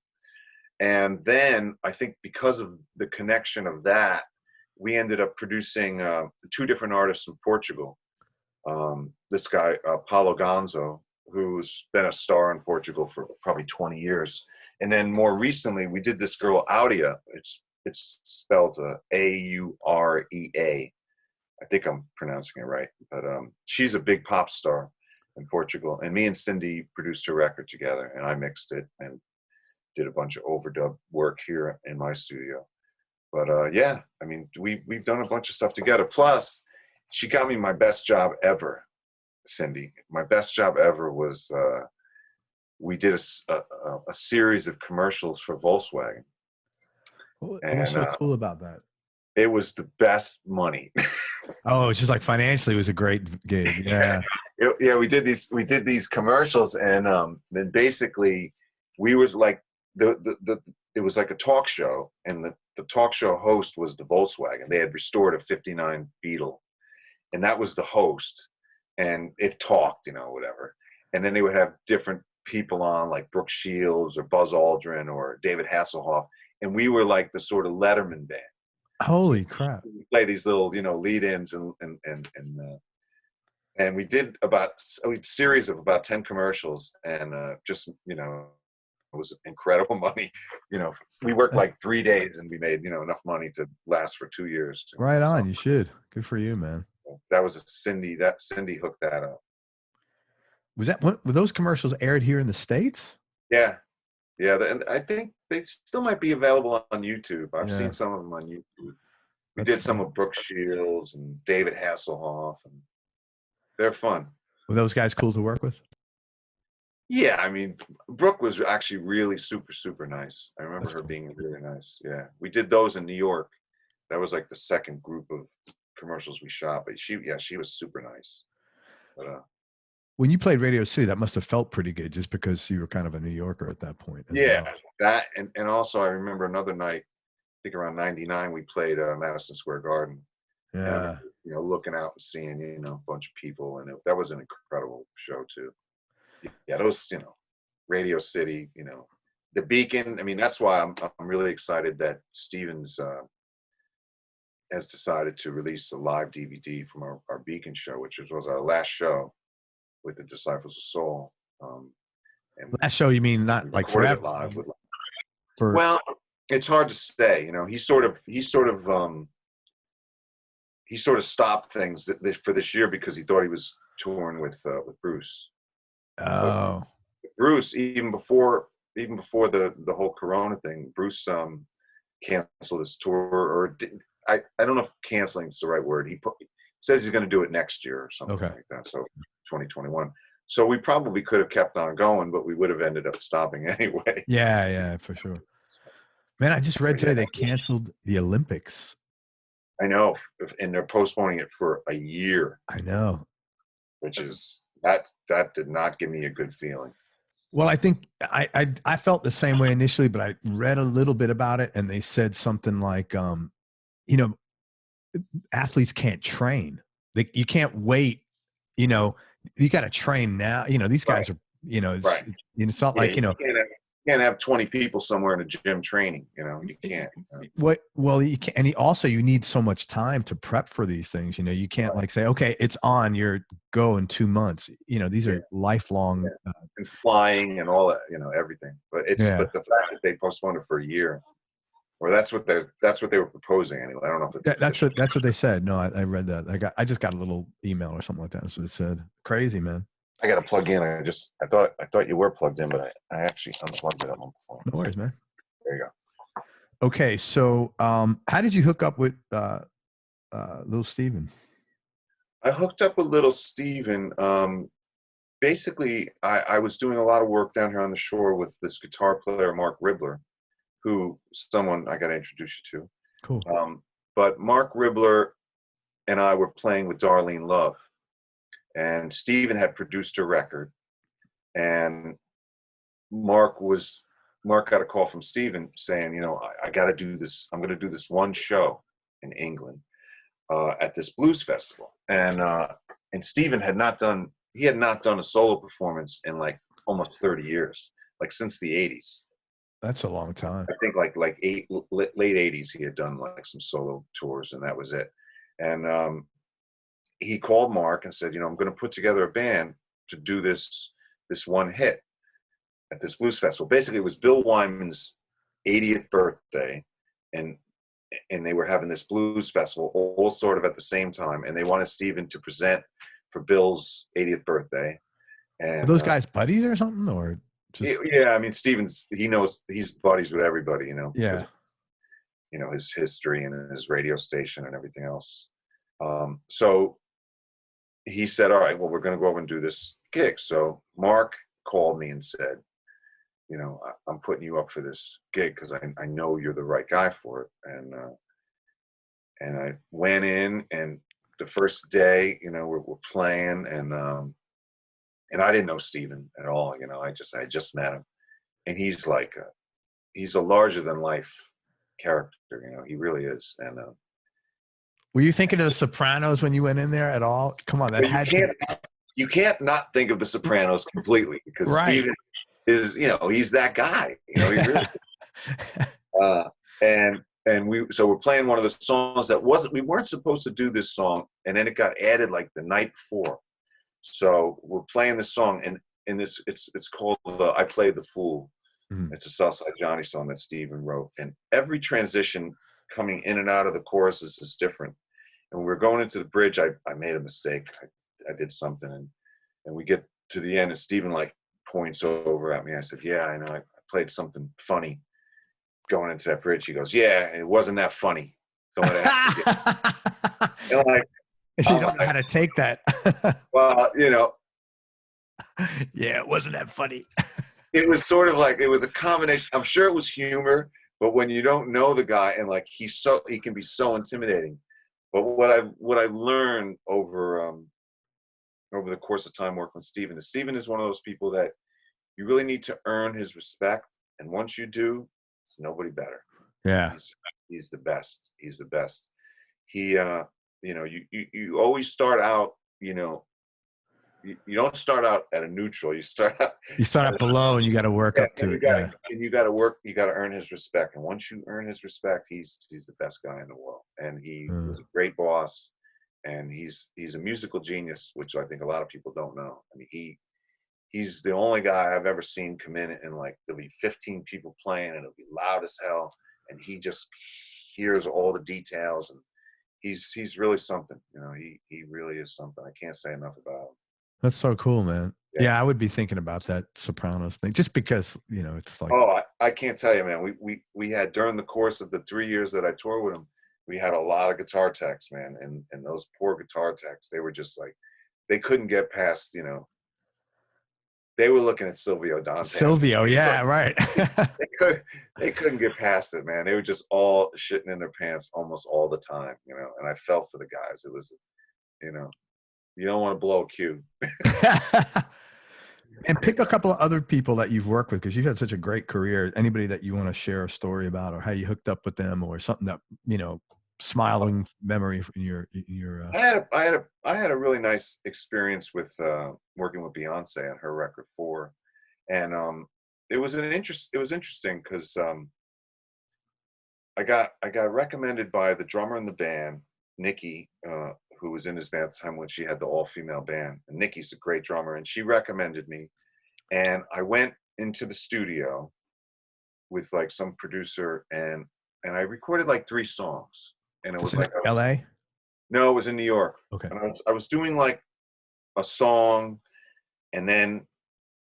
And then I think because of the connection of that, we ended up producing two different artists from Portugal. This guy, Paulo Gonzo, who's been a star in Portugal for probably 20 years. And then more recently, we did this girl, Aurea. It's spelled Aurea. I think I'm pronouncing it right. But she's a big pop star in Portugal. And me and Cindy produced her record together, and I mixed it and did a bunch of overdub work here in my studio. But yeah, I mean, we've done a bunch of stuff together. Plus, she got me my best job ever, Cindy. My best job ever was we did a series of commercials for Volkswagen. What was so cool about that? It was the best money. Oh, it's just like financially, it was a great gig. Yeah. Yeah, we did these commercials, and then basically we was like it was like a talk show, and the talk show host was the Volkswagen. They had restored a '59 Beetle, and that was the host, and it talked, whatever. And then they would have different people on, like Brooke Shields or Buzz Aldrin or David Hasselhoff, and we were like the sort of Letterman band. Holy crap! We play these little, lead-ins and we did a series of about 10 commercials, and just, it was incredible money. We worked like 3 days, and we made, enough money to last for 2 years. Right on. You should. Good for you, man. That was Cindy hooked that up. Were those commercials aired here in the States? Yeah. Yeah. And I think they still might be available on YouTube. I've seen some of them on YouTube. We did some with Brooke Shields and David Hasselhoff, and they're fun. Were those guys cool to work with? Yeah, I mean, Brooke was actually really super, super nice. I remember her being really nice. Yeah, we did those in New York. That was like the second group of commercials we shot. But she was super nice. But when you played Radio City, that must have felt pretty good, just because you were kind of a New Yorker at that point. Yeah, that and also I remember another night, I think around '99, we played Madison Square Garden. Yeah. And, looking out and seeing, a bunch of people, and that was an incredible show too. Yeah, those, Radio City, the Beacon. I mean, that's why I'm really excited that Stevens has decided to release a live DVD from our Beacon show, which was our last show with the Disciples of Soul. And last show, you mean not like forever? Live well, it's hard to say. He sort of stopped things for this year because he thought he was touring with Bruce. Oh, but Bruce, even before the whole Corona thing, Bruce canceled his tour, or I don't know if canceling is the right word. He says he's going to do it next year or something like that. So 2021. So we probably could have kept on going, but we would have ended up stopping anyway. Yeah, for sure. Man, I just read today they canceled the Olympics. I know, and they're postponing it for a year. I know. Which is that did not give me a good feeling. Well, I think I felt the same way initially, but I read a little bit about it, and they said something like, athletes can't train. You can't wait. You got to train now. These guys are. It's not like You can't have 20 people somewhere in a gym training. You can't. Well, you can, and you need so much time to prep for these things. You can't like say, okay, it's on. You're go in 2 months. These are lifelong. And flying and all that. Everything. But but the fact that they postponed it for a year, or that's what they were proposing anyway. I don't know if it's that's what they said. No, I read that. I just got a little email or something like that. So it said, crazy, man. I got to plug in. I thought you were plugged in, but I actually unplugged it on my phone. No worries, man. There you go. Okay, so how did you hook up with Little Steven? I hooked up with Little Steven. Basically, I was doing a lot of work down here on the shore with this guitar player, Mark Ribler, who someone I got to introduce you to. Cool. But Mark Ribler and I were playing with Darlene Love. And Steven had produced a record, and Mark got a call from Steven saying, I got to do this. I'm going to do this one show in England at this blues festival. And Steven had not done a solo performance in like almost 30 years, like since the 80s. That's a long time. I think like late 80s he had done like some solo tours, and that was it. And he called Mark and said, I'm going to put together a band to do this one hit at this blues festival. Basically, it was Bill Wyman's 80th birthday, and they were having this blues festival all sort of at the same time, and they wanted Steven to present for Bill's 80th birthday. And are those guys buddies or something, or? Just Yeah, I mean, he knows, he's buddies with everybody, because yeah. his history and his radio station and everything else. So he said, all right, well, we're going to go over and do this gig. So Mark called me and said, I'm putting you up for this gig because I know you're the right guy for it. And I went in, and the first day, we're playing, and I didn't know Steven at all. I just met him, and he's like, he's a larger than life character. He really is. And Were you thinking of The Sopranos when you went in there at all? Come on, that well, had to. you can't not think of The Sopranos completely, because Right. Steven is, he's that guy. He really so we're playing one of the songs that we weren't supposed to do this song, and then it got added like the night before. So we're playing this song, and it's called I Played the Fool. Mm-hmm. It's a Southside Johnny song that Steven wrote, and every transition coming in and out of the choruses is different. And we're going into the bridge. I made a mistake. I did something, and we get to the end, and Steven like points over at me. I said, yeah, I know, I played something funny going into that bridge. He goes, yeah, it wasn't that funny. Don't let it happen. And like, you don't know how to take that. Well, yeah, it wasn't that funny. It was sort of like, it was a combination. I'm sure it was humor, but when you don't know the guy, and like he can be so intimidating. But what I learned over the course of time working with Steven is one of those people that you really need to earn his respect, and once you do, there's nobody better. Yeah, he's the best. He's the best. He you always start out, you don't start out at a neutral. You start out below, and you got to work up to it. And you got to work. You got to earn his respect. And once you earn his respect, he's the best guy in the world. And he was a great boss. And he's a musical genius, which I think a lot of people don't know. I mean, he's the only guy I've ever seen come in and like there'll be 15 people playing and it'll be loud as hell, and he just hears all the details, and he's really something. He really is something. I can't say enough about him. That's so cool, man. Yeah, I would be thinking about that Sopranos thing just because, it's like. Oh, I can't tell you, man. We had, during the course of the 3 years that I toured with him, we had a lot of guitar techs, man. And those poor guitar techs, they were just like, they couldn't get past, they were looking at Silvio Dante. Silvio, yeah, right. They couldn't get past it, man. They were just all shitting in their pants almost all the time, and I felt for the guys. It was, you don't want to blow a cue. And pick a couple of other people that you've worked with, because you've had such a great career. Anybody that you want to share a story about, or how you hooked up with them, or something that, smiling memory in your I had a really nice experience with working with Beyonce on her record 4, and it was interesting because I got recommended by the drummer in the band, Nikki, who was in his band at the time when she had the all-female band. And Nikki's a great drummer, and she recommended me. And I went into the studio with like some producer, and I recorded like 3 songs. And it was like LA? No, it was in New York. Okay. And I was doing like a song, and then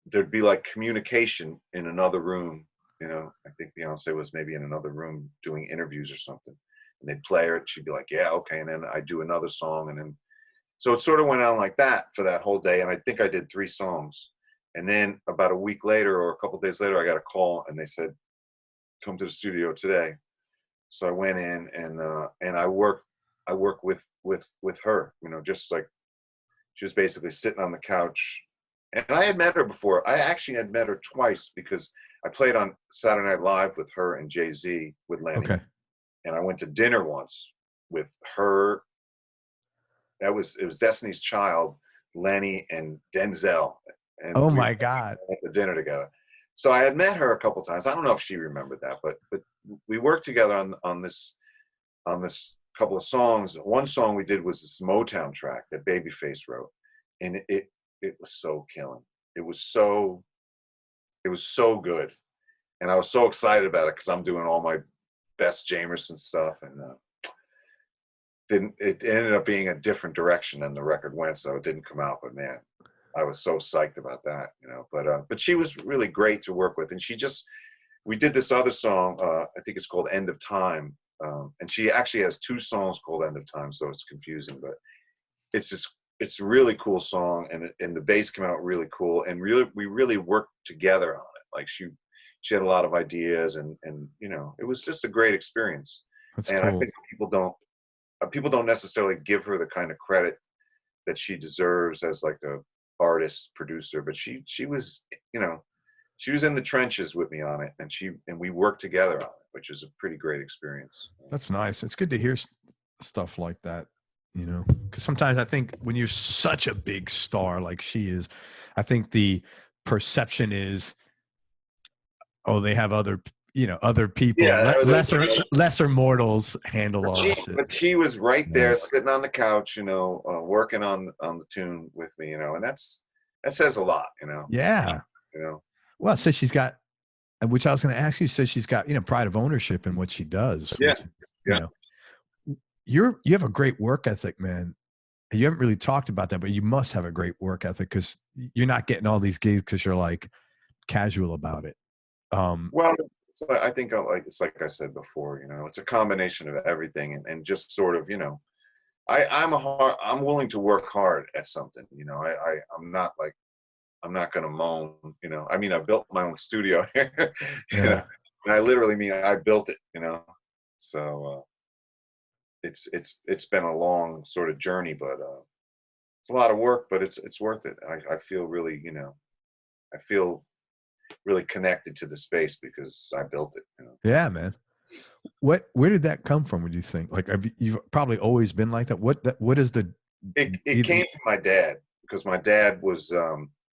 there'd be like communication in another room. I think Beyonce was maybe in another room doing interviews or something. And they'd play her, she'd be like, yeah, okay. And then I'd do another song. And then, so it sort of went on like that for that whole day. And I think I did 3 songs. And then about a week later or a couple of days later, I got a call, and they said, come to the studio today. So I went in, and I worked with her, just like, she was basically sitting on the couch. And I had met her before. I actually had met her twice, because I played on Saturday Night Live with her and Jay-Z with Lenny. Okay. And I went to dinner once with her. It was Destiny's Child, Lenny, and Denzel. And oh my God. At the dinner together. So I had met her a couple times. I don't know if she remembered that, but we worked together on this couple of songs. One song we did was this Motown track that Babyface wrote, and it was so killing. It was so good, and I was so excited about it because I'm doing all my best Jamerson stuff, and it ended up being a different direction than the record went, so it didn't come out. But man, I was so psyched about that, you know. But she was really great to work with, and we did this other song. I think it's called "End of Time," and she actually has 2 songs called "End of Time," so it's confusing. But it's a really cool song, and the bass came out really cool, and we really worked together on it. Like she had a lot of ideas, and you know, it was just a great experience. That's and cool. I think people don't necessarily give her the kind of credit that she deserves as like a artist producer, but she was, you know, she was in the trenches with me on it, and we worked together on it, which is a pretty great experience. That's nice. It's good to hear stuff like that, you know, because sometimes I think when you're such a big star like she is, I think the perception is, oh, they have other people, Yeah, lesser mortals handle all this shit. But she was right there, sitting on the couch, you know, working on the tune with me, you know, and that says a lot, you know. Yeah. You know. Well, so she's got, which I was going to ask you, says she's got, you know, pride of ownership in what she does. Yeah. Which, you know, you have a great work ethic, man. You haven't really talked about that, but you must have a great work ethic, because you're not getting all these gigs because you're like casual about it. Well, I think it's like I said before, you know, it's a combination of everything, and just sort of, you know, I'm willing to work hard at something, you know. I'm not like, I'm not going to moan, you know. I mean, I built my own studio here, you know, and I literally mean I built it, you know. So it's been a long sort of journey, but it's a lot of work, but it's worth it. I feel really, you know, I feel really connected to the space because I built it, you know. Yeah, man. Where did that come from, would you think? Like, you've probably always been like that. What is the it came from my dad, because my dad was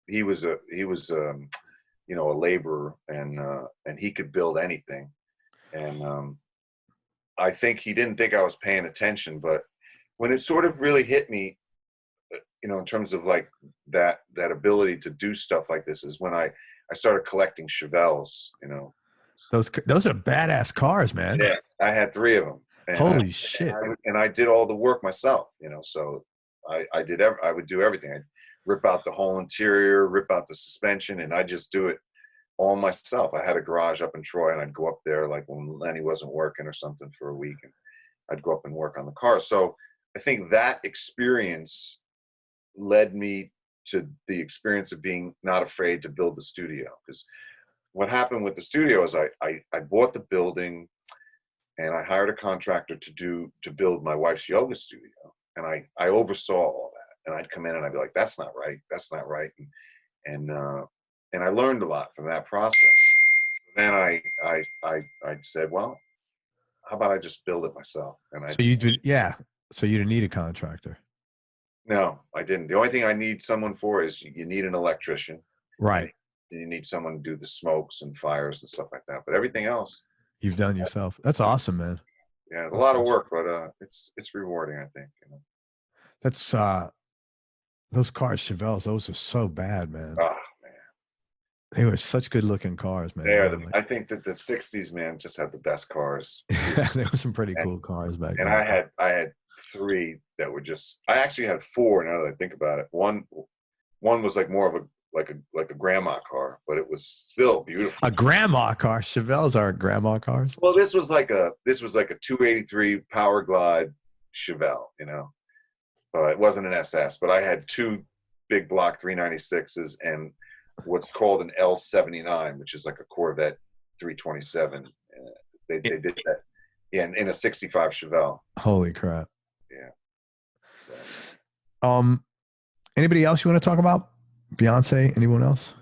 he was you know, a laborer, and he could build anything, and I think he didn't think I was paying attention, but when it sort of really hit me, you know, in terms of like that ability to do stuff like this, is when I started collecting Chevelles, you know. Those are badass cars, man. Yeah, I had 3 of them. And Holy shit! And I did all the work myself, you know. So I would do everything. I'd rip out the whole interior, rip out the suspension, and I just do it all myself. I had a garage up in Troy, and I'd go up there like when Lenny wasn't working or something for a week, and I'd go up and work on the car. So I think that experience led me to the experience of being not afraid to build the studio. Because what happened with the studio is I bought the building, and I hired a contractor to build my wife's yoga studio, and I oversaw all that, and I'd come in and I'd be like, that's not right, and I learned a lot from that process. Then I said, well, how about I just build it myself? And so you did, yeah. So you didn't need a contractor. No, I didn't. The only thing I need someone for is you need an electrician, right? You need someone to do the smokes and fires and stuff like that. But everything else you've done yourself. That's awesome, man. Yeah, a lot of work, but it's rewarding, I think. You know. That's those cars, Chevelles. Those are so bad, man. Oh man, they were such good looking cars, man. They are. I think that the '60s, man, just had the best cars. There were some pretty cool cars back then. And I had 3 that were just. I actually had 4 now that I think about it. One was like more of a like a grandma car, but it was still beautiful. A grandma car? Chevelles aren't grandma cars. Well, this was like a 283 Power Glide Chevelle, you know. It wasn't an SS, but I had 2 big block 396s and what's called an L79, which is like a Corvette 327. They did that, yeah, in a '65 Chevelle. Holy crap! Yeah. So. Anybody else you want to talk about? Beyonce? Anyone else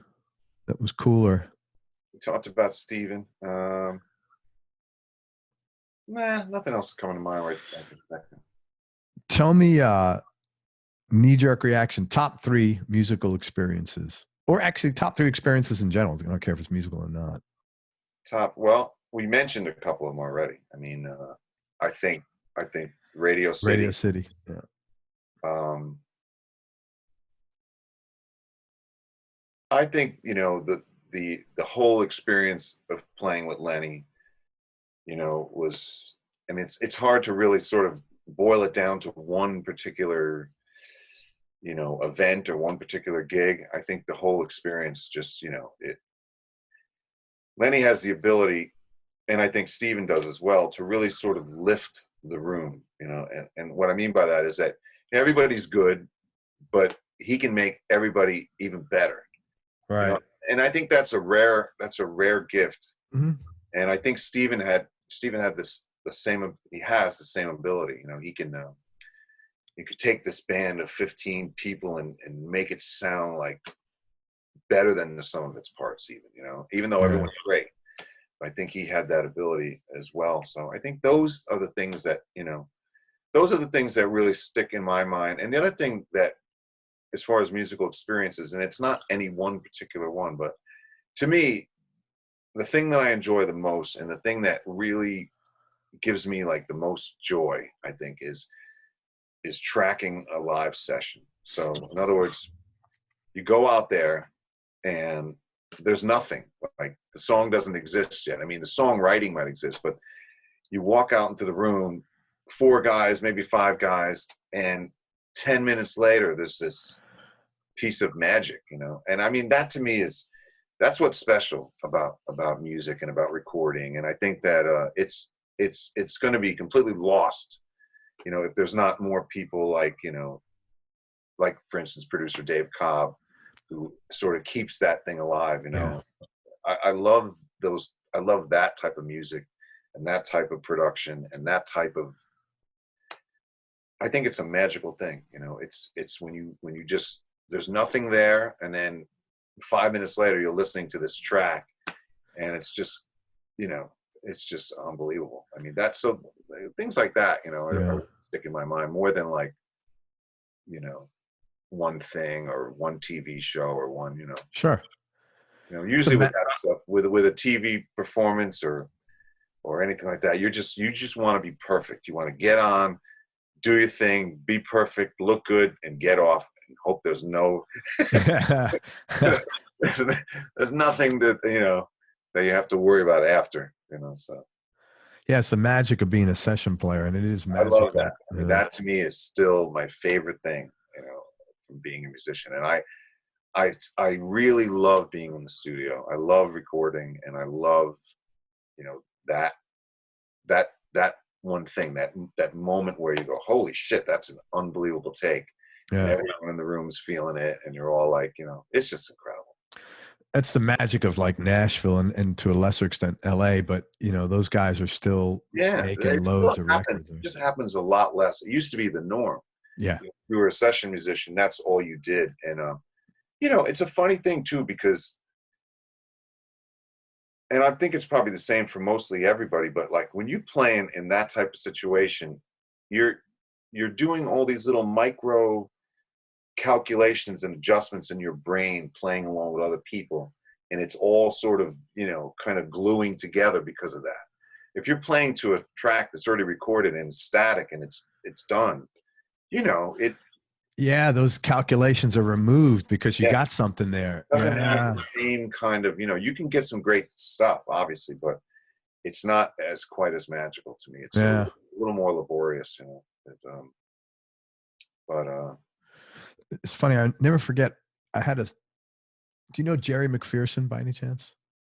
that was cool? Or we talked about Steven. Nah, nothing else coming to mind right now. Tell me, knee-jerk reaction, top 3 musical experiences, or actually top 3 experiences in general. I don't care if it's musical or not. Well, we mentioned a couple of them already. I mean, I think Radio City. Radio City, yeah. I think, you know, the whole experience of playing with Lenny, you know, was, I mean, it's hard to really sort of boil it down to one particular, event or one particular gig. I think the whole experience just, Lenny has the ability, and I think Steven does as well, to really sort of lift the room, and what I mean by that is that everybody's good, but he can make everybody even better. Right. And I think that's a rare gift. Mm-hmm. And I think Steven had the same ability. He could take this band of 15 people and make it sound like better than the sum of its parts, even though everyone's great. I think he had that ability as well. So I think those are the things that, really stick in my mind. And the other thing that, as far as musical experiences, and it's not any one particular one, but to me, the thing that I enjoy the most and the thing that really gives me like the most joy, I think, is tracking a live session. So in other words, you go out there and there's nothing, like the song doesn't exist yet. I mean, the songwriting might exist, but you walk out into the room, 4 guys, maybe 5 guys, and 10 minutes later, there's this piece of magic, And I mean, that to me that's what's special about music and about recording. And I think that it's going to be completely lost, if there's not more people like, like for instance, producer Dave Cobb, who sort of keeps that thing alive. Yeah. I love that type of music and that type of production and that type of, I think it's a magical thing. It's when you just, there's nothing there, and then 5 minutes later you're listening to this track and it's just, it's just unbelievable. I mean, that's so things like that, are stick in my mind more than like, one thing or one TV show or one, Sure. Usually with that stuff, with a TV performance or anything like that, you just want to be perfect. You want to get on, do your thing, be perfect, look good, and get off, and hope there's there's nothing that that you have to worry about after. So yeah, it's the magic of being a session player, and it is magical. I love that. I mean, that to me is still my favorite thing, from being a musician. And I really love being in the studio. I love recording, and I love that one thing, that moment where you go, holy shit, that's an unbelievable take. Yeah. And everyone in the room's feeling it, and you're all like, it's just incredible. That's the magic of like Nashville and to a lesser extent LA, but those guys are still making loads of records. It just happens a lot less. It used to be the norm. Yeah. If you were a session musician, that's all you did. And it's a funny thing too, because, and I think it's probably the same for mostly everybody, but like when you playing in that type of situation, you're doing all these little micro calculations and adjustments in your brain, playing along with other people, and it's all sort of kind of gluing together because of that. If you're playing to a track that's already recorded and static and it's done, yeah, those calculations are removed because you got something there. Doesn't have the same kind of, you can get some great stuff, obviously, but it's not as quite as magical to me. It's a little more laborious, but it's funny. I never forget. Do you know Jerry McPherson by any chance?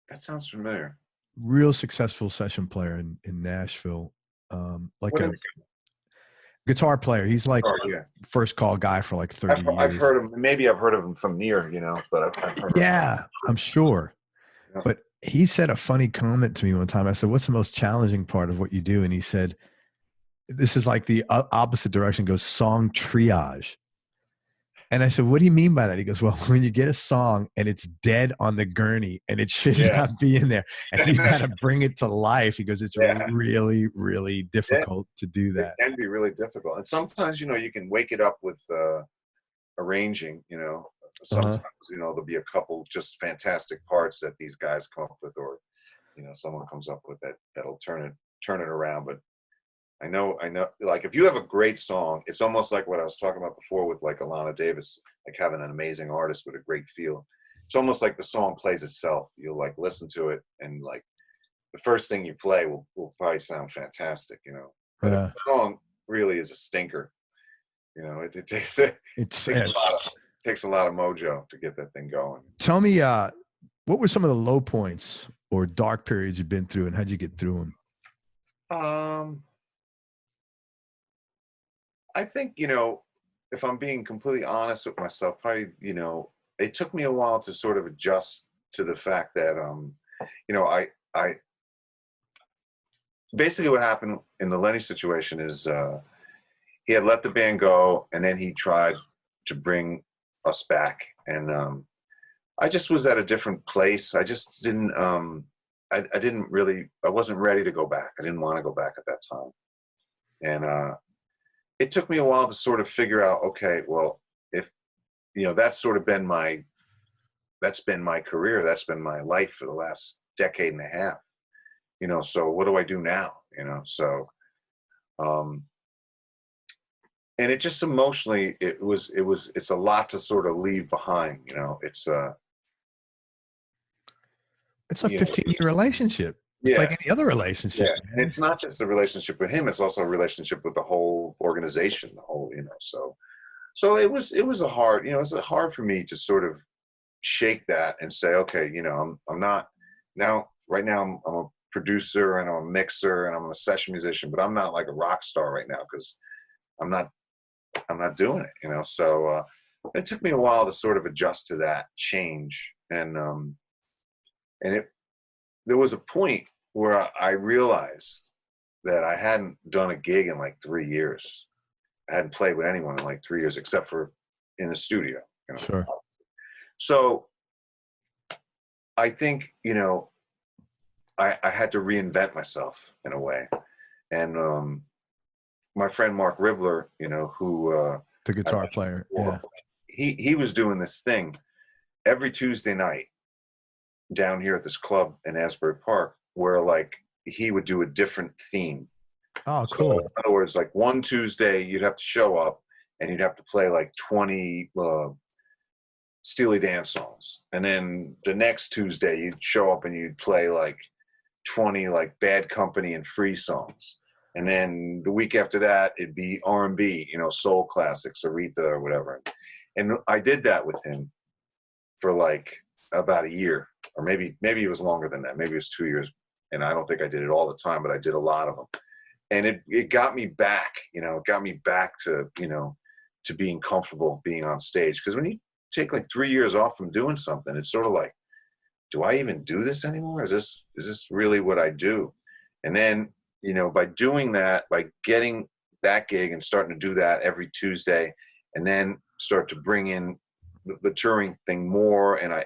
That sounds familiar. Real successful session player in Nashville. Like a guitar player. He's like first call guy for like 30 years. I've heard him. Maybe I've heard of him from near, but I've heard of him. I'm sure. Yeah. But he said a funny comment to me one time. I said, what's the most challenging part of what you do? And he said, this is like the opposite direction, goes song triage. And I said, what do you mean by that? He goes, well, when you get a song and it's dead on the gurney and it should not be in there, and you got to bring it to life. He goes, it's really, really difficult to do that. It can be really difficult. And sometimes, you can wake it up with arranging, sometimes, there'll be a couple just fantastic parts that these guys come up with, or, someone comes up with that'll turn it around. But I know, like if you have a great song, it's almost like what I was talking about before with like Alana Davis, like having an amazing artist with a great feel. It's almost like the song plays itself. You'll like listen to it, and like the first thing you play will probably sound fantastic, But if the song really is a stinker, You know, it It's takes a lot of mojo to get that thing going. Tell me, what were some of the low points or dark periods you've been through, and how'd you get through them? I think, you know, if I'm being completely honest with myself, probably, you know, it took me a while to sort of adjust to the fact that, you know, I basically what happened in the Lenny situation is he had let the band go, and then he tried to bring us back, and I just was at a different place. I just didn't, I wasn't ready to go back. I didn't want to go back at that time, and it took me a while to sort of figure out, okay, well, if, you know, that's been my career, that's been my life for the last decade and a half, you know, so what do I do now, you know? So, and it just emotionally, it's a lot to sort of leave behind, you know, it's a 15-year relationship. It's like any other relationship. Yeah. And it's not just a relationship with him, it's also a relationship with the whole organization, the whole, you know, so it was a hard, you know, it was hard for me to sort of shake that and say, okay, you know, I'm not now, right now I'm a producer and I'm a mixer and I'm a session musician, but I'm not like a rock star right now because I'm not doing it, you know. So it took me a while to sort of adjust to that change, and there was a point where I realized that I hadn't done a gig in like 3 years. I hadn't played with anyone in like 3 years, except for in the studio, you know? Sure. So I think, you know, I had to reinvent myself in a way. And my friend Mark Ribler, you know, who the guitar player, before, he was doing this thing every Tuesday night down here at this club in Asbury Park, where like he would do a different theme. Oh, cool. So, in other words, like one Tuesday you'd have to show up and you'd have to play like 20 Steely Dan songs, and then the next Tuesday you'd show up and you'd play like 20 like Bad Company and Free songs, and then the week after that it'd be R&B, you know, soul classics, Aretha or whatever. And I did that with him for like about a year, or maybe it was longer than that. Maybe it was 2 years, and I don't think I did it all the time, but I did a lot of them. And it got me back, you know, to, you know, to being comfortable being on stage. Because when you take like 3 years off from doing something, it's sort of like, do I even do this anymore? Is this really what I do? And then, you know, by doing that, by getting that gig and starting to do that every Tuesday, and then start to bring in the touring thing more, and I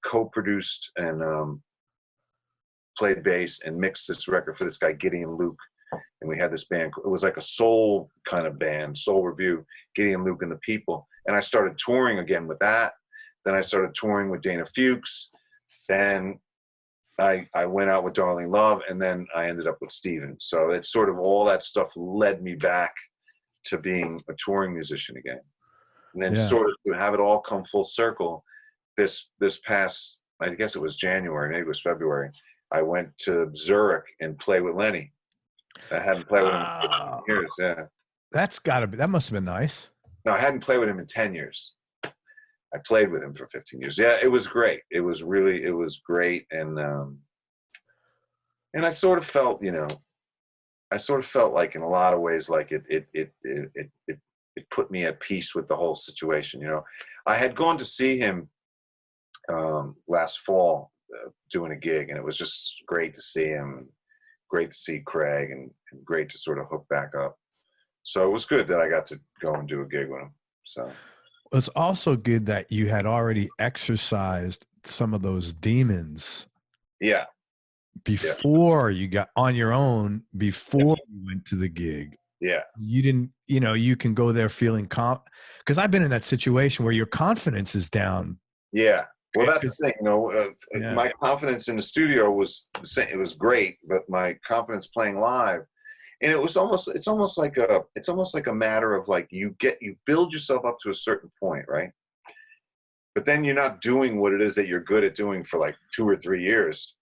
co-produced and played bass and mixed this record for this guy Gideon Luke, and we had this band. It was like a soul kind of band, Soul Review, Gideon Luke and the People. And I started touring again with that. Then I started touring with Dana Fuchs. Then I went out with Darling Love, and then I ended up with Steven. So it's sort of all that stuff led me back to being a touring musician again. And then sort of to have it all come full circle, this past, I guess it was January, maybe it was February, I went to Zurich and played with Lenny. I hadn't played with him in 15 years. Yeah. That must have been nice. No, I hadn't played with him in 10 years. I played with him for 15 years. Yeah, it was great. It was great. And I sort of felt, you know, like in a lot of ways, like it put me at peace with the whole situation. You know, I had gone to see him last fall doing a gig, and it was just great to see him, great to see Craig, and great to sort of hook back up. So it was good that I got to go and do a gig with him. So it's also good that you had already exercised some of those demons. Yeah. Before you got on your own, before you went to the gig. Yeah. You didn't, you know, you can go there feeling because I've been in that situation where your confidence is down. Yeah. Well, that's the thing, you know, my confidence in the studio was the same. It was great, but my confidence playing live, and it's almost like a matter of like, you build yourself up to a certain point, right? But then you're not doing what it is that you're good at doing for like 2 or 3 years.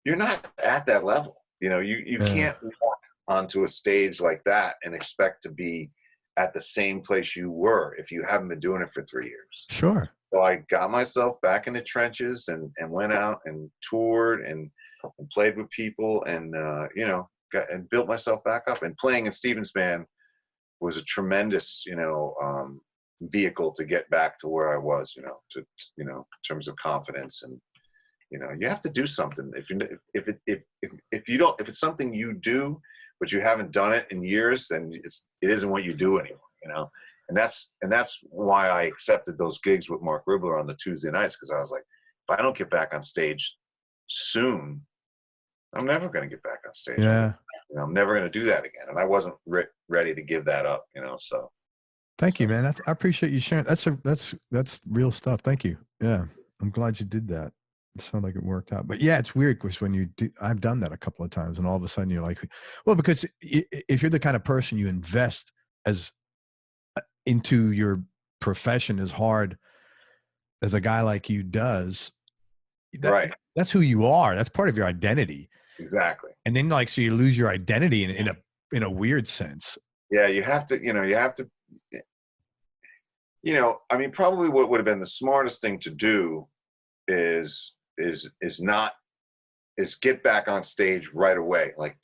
You're not at that level. You know, you can't walk onto a stage like that and expect to be at the same place you were if you haven't been doing it for 3 years. Sure. So I got myself back in the trenches and went out and toured and played with people and, you know, and built myself back up. And playing in Stevens Band was a tremendous, you know, vehicle to get back to where I was, you know, you know, in terms of confidence. And, you know, you have to do something. If it's something you do, but you haven't done it in years, then it isn't what you do anymore, you know? And that's why I accepted those gigs with Mark Ribler on the Tuesday nights. Cause I was like, if I don't get back on stage soon, I'm never going to get back on stage. Yeah. You know, I'm never going to do that again. And I wasn't ready to give that up, you know? So. Thank you, man. I appreciate you sharing. That's real stuff. Thank you. Yeah. I'm glad you did that. It sounded like it worked out, but yeah, it's weird because when you do, I've done that a couple of times and all of a sudden you're like, well, because if you're the kind of person you invest into your profession as hard as a guy like you does, right. That's who you are. That's part of your identity. Exactly. And then like, so you lose your identity in a weird sense. Yeah. You have to, I mean, probably what would have been the smartest thing to do is get back on stage right away. Like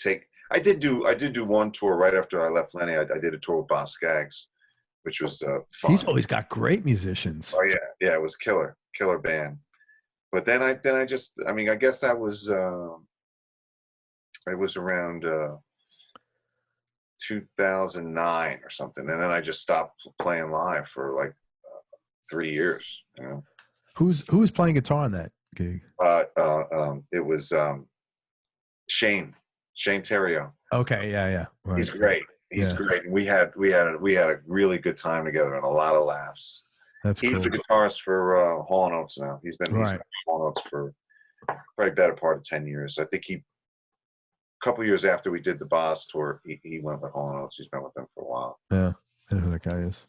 I did do one tour right after I left Lenny. I did a tour with Boss Skaggs, which was fun. He's always got great musicians. Oh yeah. Yeah. It was killer band. But then I guess that was, it was around 2009 or something. And then I just stopped playing live for like 3 years, you know? Who was playing guitar on that gig? It was Shane Theriault. Okay, yeah. Right. He's great. He's great. And we had a really good time together and a lot of laughs. He's the guitarist for Hall & Oates now. He's been Hall & Oates for probably better part of 10 years. I think a couple of years after we did the Boss tour, he went with Hall & Oates. He's been with them for a while. Yeah, I know who that guy is.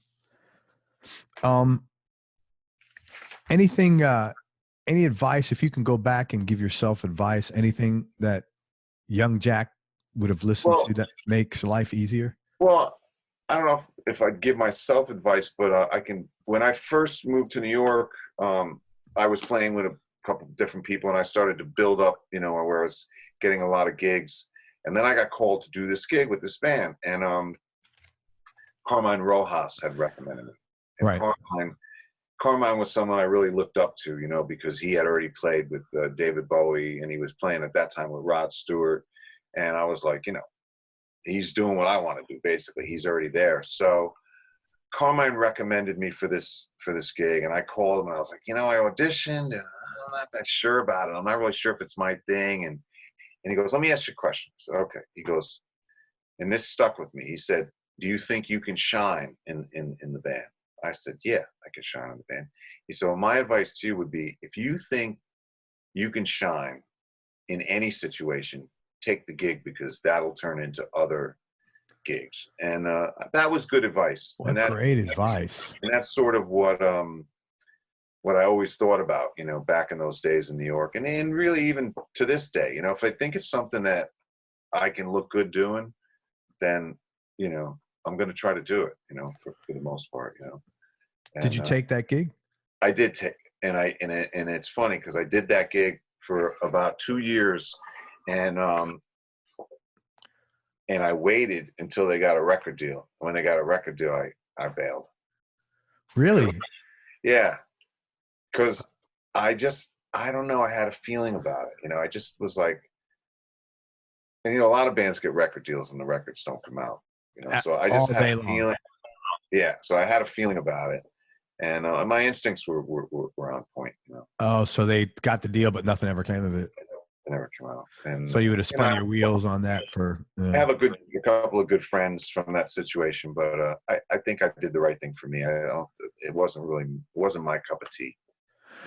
Anything, any advice, if you can go back and give yourself advice, anything that young Jack would have listened to that makes life easier? Well, I don't know if I'd give myself advice, but I can. When I first moved to New York, I was playing with a couple of different people, and I started to build up, you know, where I was getting a lot of gigs. And then I got called to do this gig with this band, and Carmine Rojas had recommended me. And right. Carmine was someone I really looked up to, you know, because he had already played with David Bowie, and he was playing at that time with Rod Stewart. And I was like, you know, he's doing what I want to do, basically. He's already there. So Carmine recommended me for this gig, and I called him and I was like, you know, I auditioned and I'm not that sure about it. I'm not really sure if it's my thing. And he goes, let me ask you a question. I said, okay. He goes, and this stuck with me. He said, do you think you can shine in the band? I said, yeah, I can shine in the band. He said, well, my advice to you would be, if you think you can shine in any situation, take the gig, because that'll turn into other gigs. And that was good advice. What great advice. And that's sort of what I always thought about, you know, back in those days in New York, and really even to this day. You know, if I think it's something that I can look good doing, then, you know, I'm going to try to do it, you know, for the most part, you know. And, did you take that gig? I did take, and it's funny because I did that gig for about 2 years, and I waited until they got a record deal. When they got a record deal, I bailed. Really? Yeah. Because I don't know, I had a feeling about it. You know, I just was like, and, you know, a lot of bands get record deals and the records don't come out. You know, so I just had a feeling. Yeah, so I had a feeling about it. And my instincts were on point, you know. Oh, so they got the deal, but nothing ever came of it. It never came out. And so you would have spun your wheels on that for. I have a couple of good friends from that situation, but I think I did the right thing for me. It wasn't my cup of tea.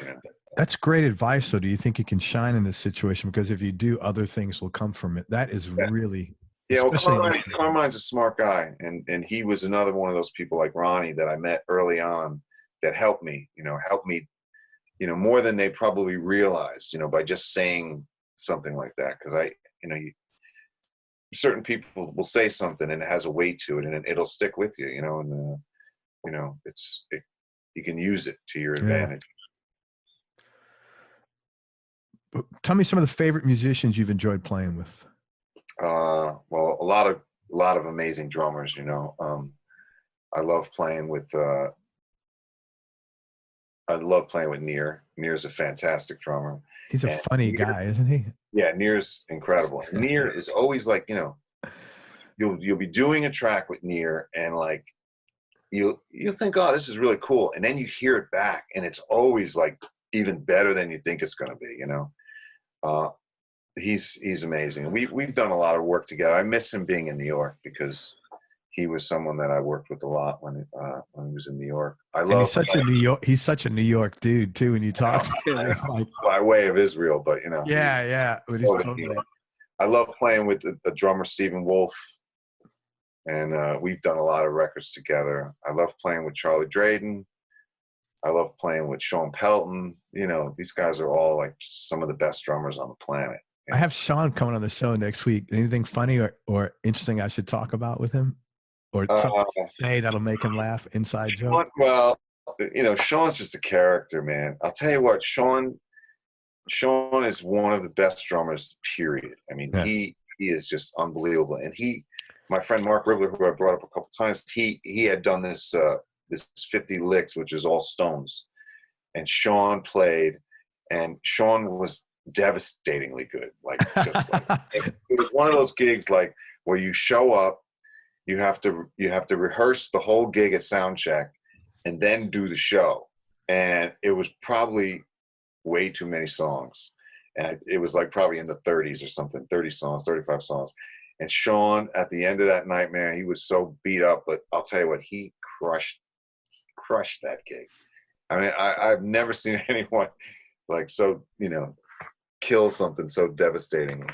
You know? That's great advice. So do you think you can shine in this situation? Because if you do, other things will come from it. That is really. Yeah, well, Carmine's a smart guy, and he was another one of those people like Ronnie that I met early on that helped me, you know, more than they probably realized, you know, by just saying something like that. Because certain people will say something and it has a weight to it, and it'll stick with you, you know, and you know, you can use it to your advantage. Tell me some of the favorite musicians you've enjoyed playing with. Well, a lot of amazing drummers, you know. I love playing with Near. Near's a fantastic drummer. He's a funny guy, isn't he? Yeah, Near's incredible. Near is always like, you know, you'll be doing a track with Near, and like you think, oh, this is really cool, and then you hear it back, and it's always like even better than you think it's going to be, you know. He's amazing. We've done a lot of work together. I miss him being in New York because he was someone that I worked with a lot when he was in New York. He's such a New York dude too. When you talk to him, it's like by way of Israel, but you know. Yeah. But he's totally. I love playing with the drummer Stephen Wolf, and we've done a lot of records together. I love playing with Charlie Drayden. I love playing with Sean Pelton. You know, these guys are all like some of the best drummers on the planet. I have Sean coming on the show next week. Anything funny or interesting I should talk about with him? Or something say that'll make him laugh, inside joke? Well, you know, Sean's just a character, man. I'll tell you what, Sean is one of the best drummers, period. I mean, he is just unbelievable. And my friend Mark Ribler, who I brought up a couple times, he had done this 50 licks, which is all stones. And Sean played, and Sean was devastatingly good. Like, just like, it was one of those gigs like where you show up, you have to rehearse the whole gig at sound check and then do the show. And it was probably way too many songs. And it was like probably in the 30s or something, 30 songs, 35 songs. And Sean, at the end of that night, man, he was so beat up, but I'll tell you what, he crushed that gig. I mean, I've never seen anyone like so, you know, kill something so devastatingly.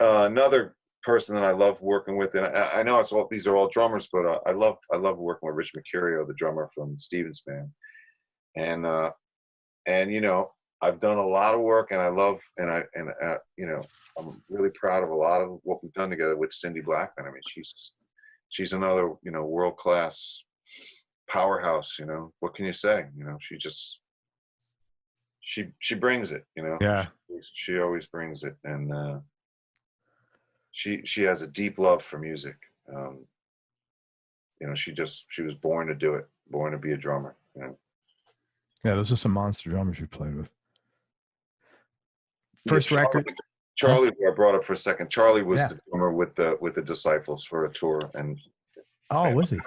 Another person that I love working with, and I know these are all drummers, but I love working with Rich Mercurio, the drummer from Stevens Band, and you know, I've done a lot of work, and I love, you know, I'm really proud of a lot of what we've done together with Cindy Blackman. I mean, she's another, you know, world class powerhouse. You know, what can you say? You know, she brings it. You know, yeah, she always brings it, and she has a deep love for music. You know, she was born to do it, born to be a drummer. You know? Yeah, those are some monster drummers you played with. First record. Charlie, who I brought up for a second. Charlie was the drummer with the Disciples for a tour, and was he?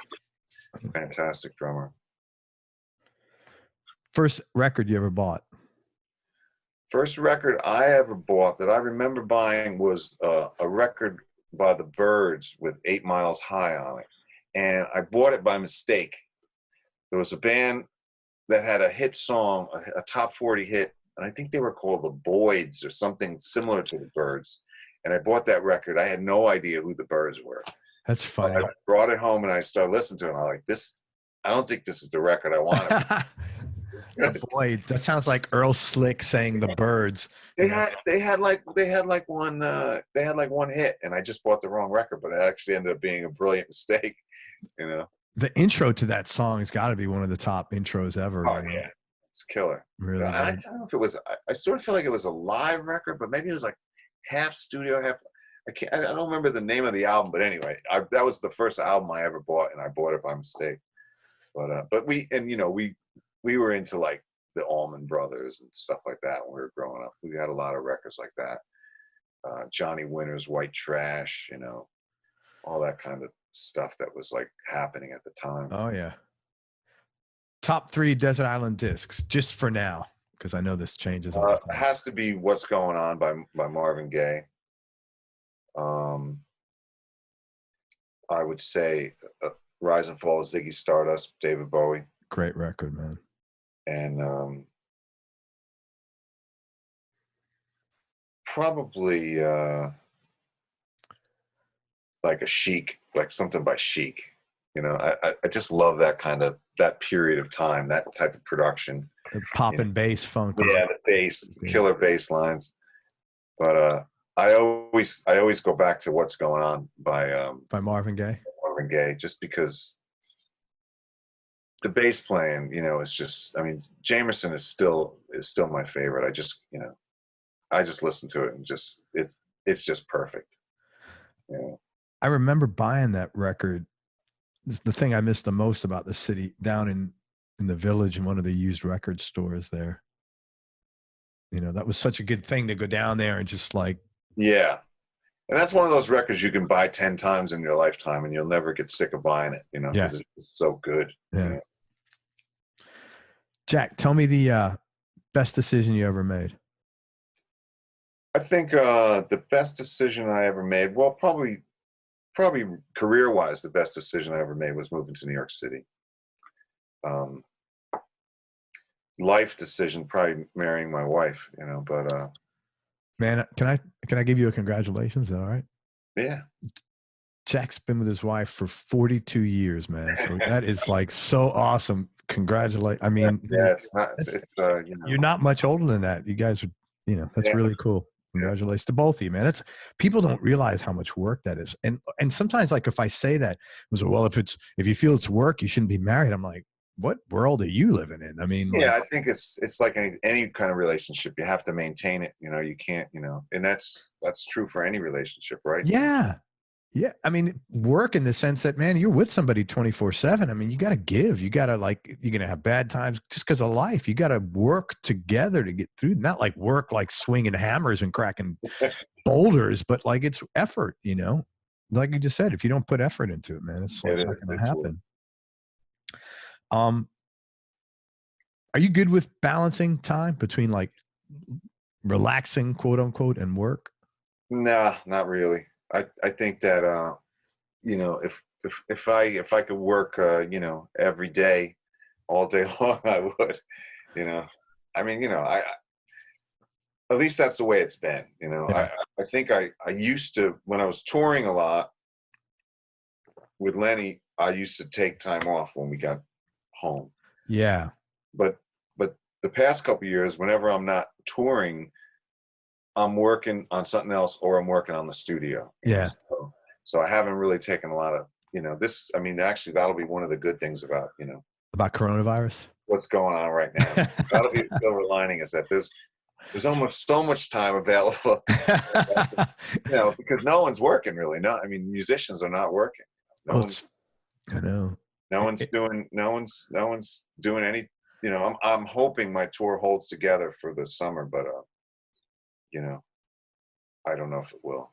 Fantastic drummer. First record you ever bought? First record I ever bought that I remember buying was a record by the Byrds with 8 Miles High on it, and I bought it by mistake. There was a band that had a hit song, a top 40 hit, and I think they were called the Boyds or something similar to the Byrds. And I bought that record. I had no idea who the Byrds were. That's funny. I brought it home and I started listening to it. And I'm like, I don't think this is the record I wanted. Boy, that sounds like Earl Slick saying the Byrds. They had like one hit, and I just bought the wrong record, but it actually ended up being a brilliant mistake. You know, the intro to that song has got to be one of the top intros ever. Oh yeah, it's killer. Really, I don't know if it was. I sort of feel like it was a live record, but maybe it was like half studio, half. I don't remember the name of the album, but anyway, that was the first album I ever bought, and I bought it by mistake. But we were into like the Allman Brothers and stuff like that when we were growing up. We had a lot of records like that. Johnny Winter's White Trash, you know, all that kind of stuff that was like happening at the time. Oh yeah. Top 3 Desert Island discs, just for now, because I know this changes all the time. It has to be What's Going On by Marvin Gaye. I would say Rise and Fall of Ziggy Stardust, David Bowie. Great record, man. And probably like a Chic, like something by Chic. You know, I just love that period of time, that type of production. The pop and bass funk. Yeah, the bass, killer bass lines. But I always go back to What's Going On by Marvin Gaye. Marvin Gaye, just because the bass playing, you know, is just, I mean, Jamerson is still my favorite. I just listen to it and it's just perfect. Yeah. I remember buying that record. The thing I missed the most about the city, down in the Village in one of the used record stores there. You know, that was such a good thing to go down there and just like. Yeah. And that's one of those records you can buy 10 times in your lifetime and you'll never get sick of buying it, you know, because it's just so good. Yeah. You know? Jack, tell me the best decision you ever made. I think the best decision I ever made, well, probably career-wise, the best decision I ever made was moving to New York City. Life decision, probably marrying my wife, you know, but man, can I give you a congratulations? Is that all right? Yeah. Jack's been with his wife for 42 years, man. So that is like so awesome. Congratulate. I mean, yeah, you know. You're not much older than that. You guys are, you know, that's really cool. Congratulations to both of you, man. People don't realize how much work that is. And sometimes, like, if I say that, well, if you feel it's work, you shouldn't be married. I'm like, what world are you living in? I mean, yeah, I think it's like any kind of relationship. You have to maintain it. You know, you can't, you know, and that's true for any relationship, right? Yeah. Yeah. I mean, work in the sense that, man, you're with somebody 24/7. I mean, you got to give, you got to, like, you're going to have bad times just because of life. You got to work together to get through, not like work, like swinging hammers and cracking boulders, but like it's effort, you know, like you just said, if you don't put effort into it, man, it's like not going to happen. Are you good with balancing time between like relaxing, quote unquote, and work? Nah, not really. I think that you know, if I could work you know, every day, all day long, I would. You know, I mean, you know, I at least that's the way it's been. You know, Yeah. I think I used to, when I was touring a lot with Lenny, I used to take time off when we got home. Yeah. But the past couple of years, whenever I'm not touring, I'm working on something else or I'm working on the studio. Yeah. So I haven't really taken a lot of, you know, this, I mean, actually that'll be one of the good things about, you know, about coronavirus, what's going on right now. That'll be the silver lining, is that there's almost so much time available, you know, because no one's working really. No, I mean, musicians are not working. I know. No one's doing any, you know, I'm hoping my tour holds together for the summer, but you know, I don't know if it will.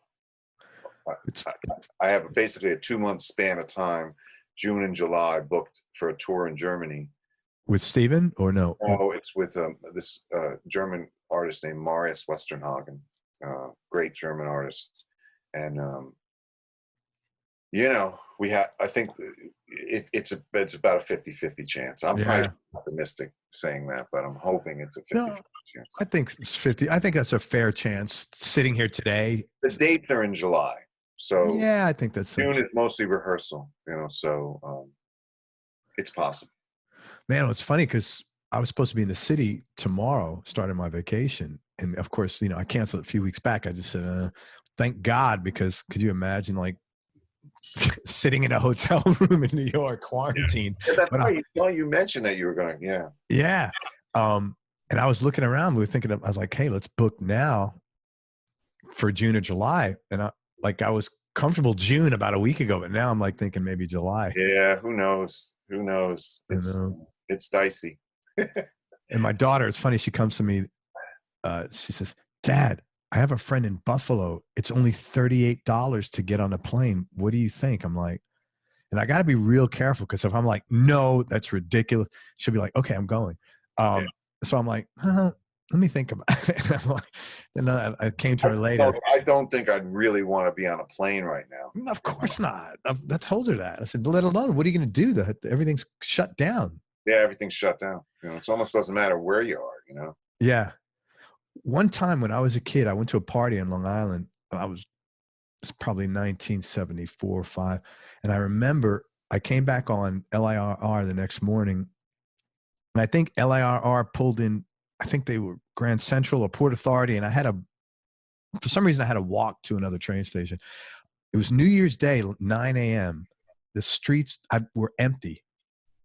I have basically a 2-month span of time, June and July, booked for a tour in Germany. With Steven or no? Oh, it's with this German artist named Marius Westernhagen, great German artist. And, you know, I think it's about a 50-50 chance. I'm probably optimistic saying that, but I'm hoping it's a 50-50 chance. I think it's 50. I think that's a fair chance sitting here today. The dates are in July. So yeah, I think that's June is mostly rehearsal, you know, so it's possible. Man, it's funny because I was supposed to be in the city tomorrow, starting my vacation. And of course, you know, I canceled it a few weeks back. I just said, thank God, because could you imagine like sitting in a hotel room in New York, quarantined? Yeah, that's right. You mentioned that you were going, yeah. Yeah. And I was looking around, we were thinking, I was like, hey, let's book now for June or July. And I was comfortable June about a week ago, but now I'm like thinking maybe July. Yeah, who knows? Who knows? It's dicey. And my daughter, it's funny, she comes to me, she says, Dad, I have a friend in Buffalo. It's only $38 to get on a plane. What do you think? I'm like, and I got to be real careful, because if I'm like, no, that's ridiculous, she'll be like, okay, I'm going. So I'm like, let me think about it. And I'm like, and I came to her later. I don't think I'd really want to be on a plane right now. Of course not. I told her that. I said, let alone, what are you going to do? Everything's shut down. Yeah, everything's shut down. You know, it almost doesn't matter where you are, you know? Yeah. One time when I was a kid, I went to a party in Long Island. It's probably 1974 or 5. And I remember I came back on LIRR the next morning. And I think LIRR pulled in, I think they were Grand Central or Port Authority. And I had for some reason I had to walk to another train station. It was New Year's Day, 9 a.m. The streets were empty.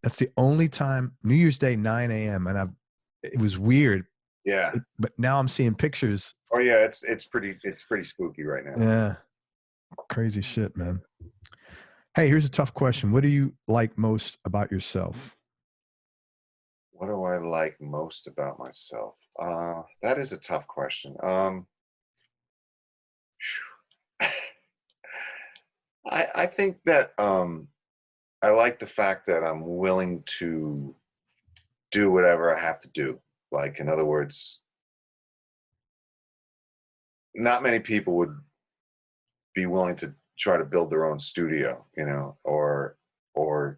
That's the only time. New Year's Day, 9 a.m. And it was weird. Yeah. But now I'm seeing pictures. Oh yeah, it's pretty spooky right now. Yeah. Crazy shit, man. Hey, here's a tough question. What do you like most about yourself? What do I like most about myself? That is a tough question. I think that I like the fact that I'm willing to do whatever I have to do. Like, in other words, not many people would be willing to try to build their own studio, you know, or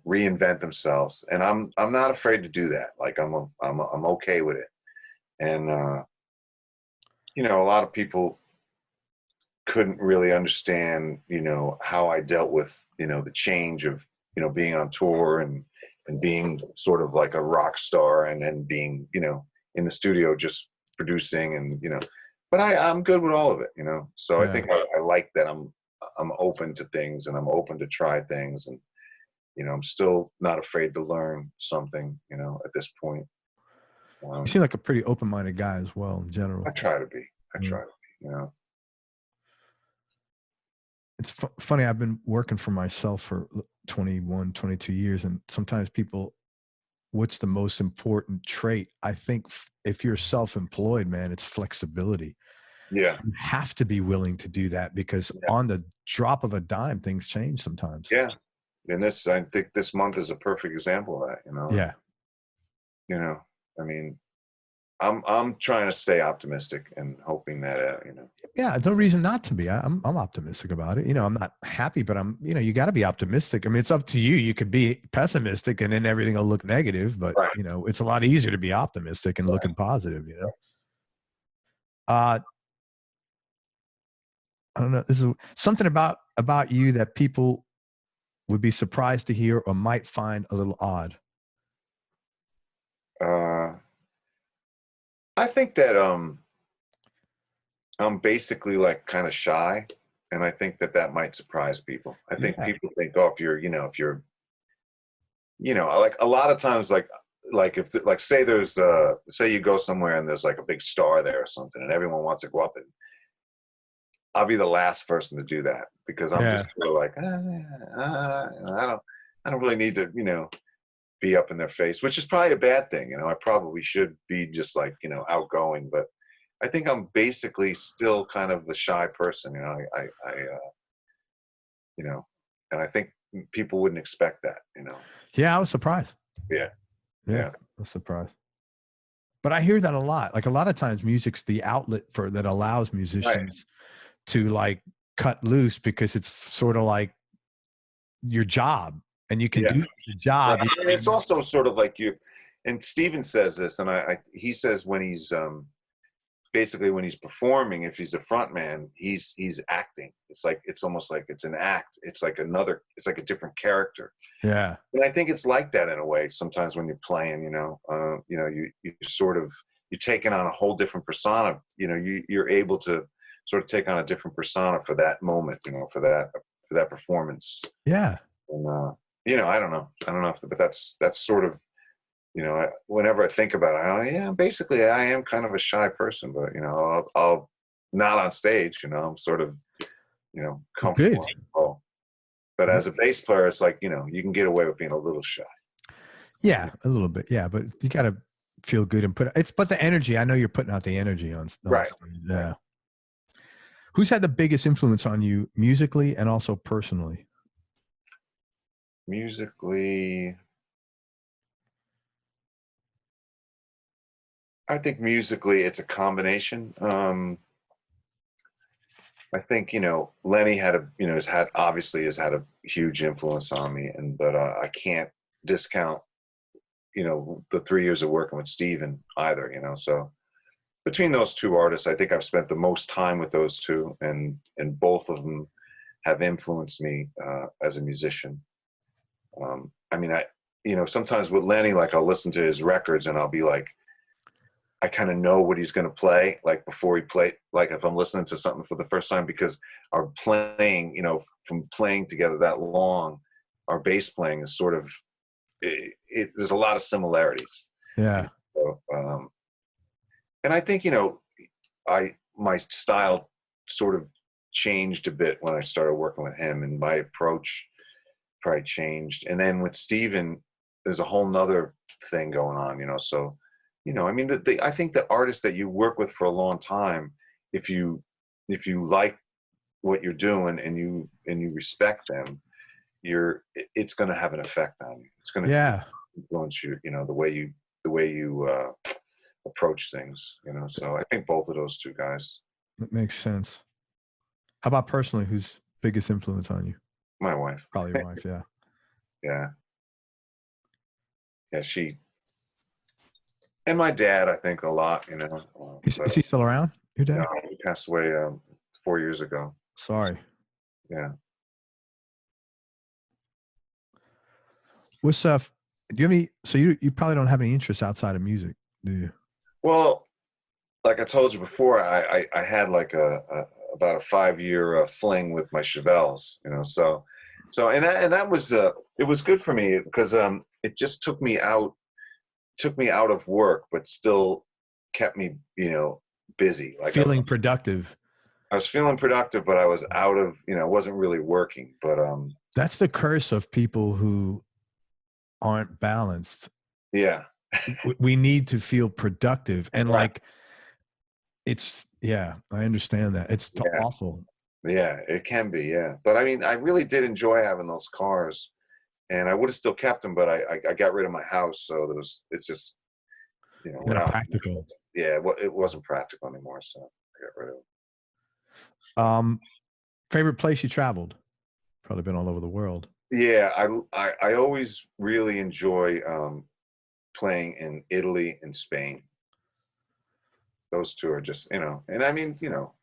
reinvent themselves. And I'm not afraid to do that. Like, I'm okay with it. And you know, a lot of people couldn't really understand, you know, how I dealt with, you know, the change of, you know, being on tour and being sort of like a rock star and then being, you know, in the studio just producing and, you know, but I'm good with all of it, you know. So yeah. I think I like that I'm open to things and I'm open to try things, and, you know, I'm still not afraid to learn something, you know, at this point. You seem like a pretty open-minded guy as well in general. I try to be, you know. It's funny. I've been working for myself for 21, 22 years. And sometimes people, what's the most important trait? I think if you're self-employed, man, it's flexibility. Yeah. You have to be willing to do that because on the drop of a dime, things change sometimes. Yeah. And I think this month is a perfect example of that, you know? Yeah. You know, I mean, I'm trying to stay optimistic and hoping that, you know. Yeah, no reason not to be. I'm optimistic about it. You know, I'm not happy, but you know, you got to be optimistic. I mean, it's up to you. You could be pessimistic and then everything will look negative, but you know, it's a lot easier to be optimistic and looking positive, you know. I don't know. This is something about you that people would be surprised to hear or might find a little odd. I think that I'm basically like kind of shy, and I think that might surprise people. I think people think, oh, if you're, you know, like a lot of times, like if like say there's say you go somewhere and there's like a big star there or something, and everyone wants to go up, and I'll be the last person to do that because I'm just sort of like, I don't really need to, you know, be up in their face, which is probably a bad thing. You know, I probably should be just like, you know, outgoing, but I think I'm basically still kind of the shy person. You know, I you know, and I think people wouldn't expect that, you know? Yeah. I was surprised. Yeah. I was surprised. But I hear that a lot. Like a lot of times music's the outlet that allows musicians to like cut loose because it's sort of like your job. And you can do the job. Right. And it's also sort of like you, and Steven says this, and he says when he's basically when he's performing, if he's a frontman, he's acting. It's like, it's almost like it's an act. It's like a different character. Yeah. And I think it's like that in a way. Sometimes when you're playing, you know, you sort of, you're taking on a whole different persona. You know, you're able to sort of take on a different persona for that moment, you know, for that performance. Yeah. And, you know, I don't know but that's sort of, you know, whenever I think about it, basically I am kind of a shy person, but, you know, I'll not on stage, you know, I'm sort of, you know, comfortable. But as a bass player, it's like, you know, you can get away with being a little shy. Yeah, a little bit. Yeah, but you got to feel good and but the energy, I know you're putting out the energy on right. Stage. Yeah. Who's had the biggest influence on you musically and also personally? Musically, I think musically it's a combination. I think, you know, Lenny has had a huge influence on me, but I can't discount, you know, the 3 years of working with Steven either, you know. So between those two artists, I think I've spent the most time with those two, and both of them have influenced me as a musician. I mean, you know, sometimes with Lenny, like I'll listen to his records and I'll be like, I kind of know what he's going to play, like before he played, like if I'm listening to something for the first time, because our playing, you know, from playing together that long, our bass playing is sort of, there's a lot of similarities. Yeah. So, and I think, you know, my style sort of changed a bit when I started working with him, and my approach probably changed. And then with Steven, there's a whole nother thing going on, you know. So, you know, I mean, I think the artists that you work with for a long time, if you like what you're doing and you respect them, it's going to have an effect on you. It's going to influence you, you know, the way you approach things, you know. So I think both of those two guys. That makes sense. How about personally, who's biggest influence on you? My wife. Probably your wife, yeah. Yeah, she and my dad, I think, a lot, you know. Is he still around, your dad? No, he passed away 4 years ago. Sorry. Yeah. What's do you have any, so you probably don't have any interests outside of music, do you? Well, like I told you before, I had like about a 5-year fling with my Chevelles, you know. So and that was it was good for me, because it just took me out of work, but still kept me, you know, busy. Like feeling productive. I was feeling productive, but I was out of, you know, wasn't really working. But that's the curse of people who aren't balanced. Yeah. We need to feel productive, and right. like it's, yeah, I understand that. It's awful. Yeah, it can be. Yeah. But I mean, I really did enjoy having those cars, and I would have still kept them, but I got rid of my house. So it's just, you know, not practical. Yeah. Well, it wasn't practical anymore. So I got rid of it. Favorite place you traveled? Probably been all over the world. Yeah. I always really enjoy, playing in Italy and Spain. Those two are just, you know, and I mean, you know,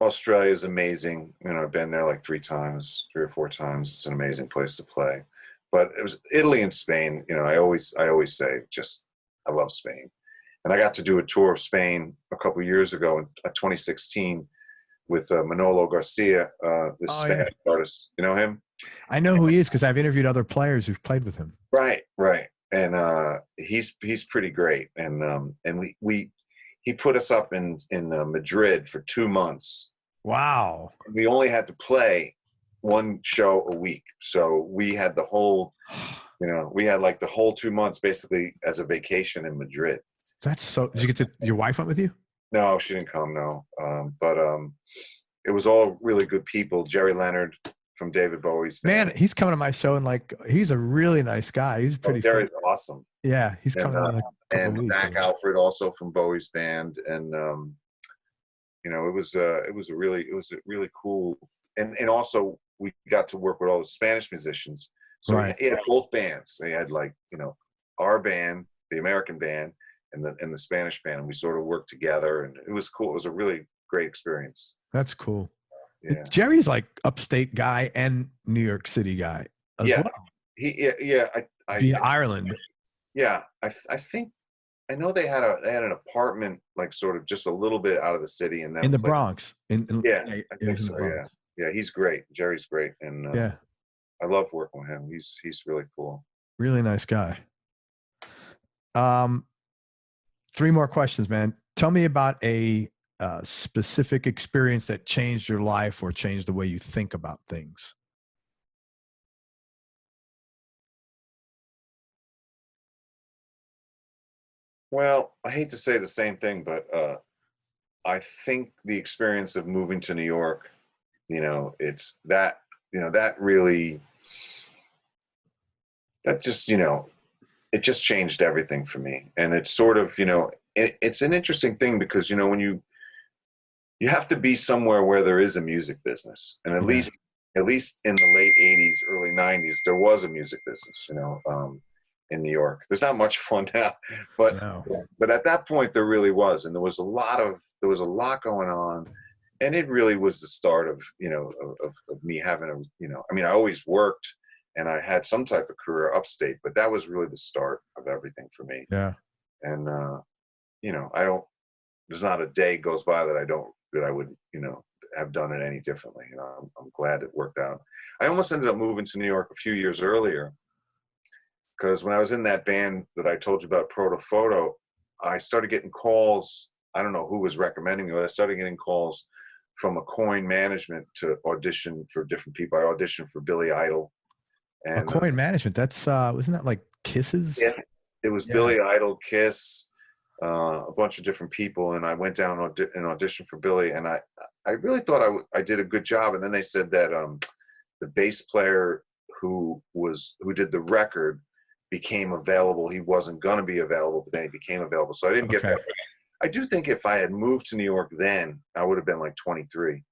Australia is amazing. You know, I've been there like 3 or 4 times. It's an amazing place to play. But it was Italy and Spain. You know, I always say, just, I love Spain. And I got to do a tour of Spain a couple of years ago in 2016 with Manolo Garcia, this Spanish artist. You know him? I know who he is, because I've interviewed other players who've played with him. Right. And he's pretty great. And he put us up in Madrid for 2 months. Wow. We only had to play 1 show a week. So we had the whole, you know, we had like the whole 2 months basically as a vacation in Madrid. That's so, did you get to, your wife went with you? No, she didn't come, no. But it was all really good people. Jerry Leonard from David Bowie's band. Man, he's coming to my show, and like, he's a really nice guy. He's pretty Jerry's awesome. Yeah, he's coming in a couple and weeks. Zach Alfred also from Bowie's band, and you know, it was a really cool, and also we got to work with all the Spanish musicians. So he had both bands. They had, like, you know, our band, the American band, and the Spanish band, and we sort of worked together, and it was cool. It was a really great experience. That's cool. Yeah. Jerry's like upstate guy and New York City guy as well. Via Ireland. Yeah, I think, I know they had an apartment, like, sort of just a little bit out of the city, and in the Bronx. I think so. Yeah, he's great. Jerry's great, and I love working with him. He's really cool. Really nice guy. 3 more questions, man. Tell me about a specific experience that changed your life or changed the way you think about things. Well, I hate to say the same thing, but I think the experience of moving to New York, you know, it's that, you know, that really, that just, you know, it just changed everything for me. And it's sort of, you know, it's an interesting thing, because, you know, when you have to be somewhere where there is a music business, and at least in the late 80s, early 90s, there was a music business, you know, in New York. There's not much fun now, but at that point there really was, and there was a lot going on, and it really was the start of, you know, of me having a, you know, I mean, I always worked and I had some type of career upstate, but that was really the start of everything for me. Yeah. And you know, there's not a day goes by that I would, you know, have done it any differently. You know, I'm glad it worked out. I almost ended up moving to New York a few years earlier, because when I was in that band that I told you about, Proto Photo, I started getting calls. I don't know who was recommending me, but I started getting calls from a coin management to audition for different people. I auditioned for Billy Idol. And, a coin management. That's wasn't that like Kisses? Yeah, it was Billy Idol, Kiss, a bunch of different people, and I went down and auditioned for Billy, and I really thought I did a good job. And then they said that the bass player who did the record became available. He wasn't going to be available, but then he became available, so I didn't get that. I do think if I had moved to New York then, I would have been like 23.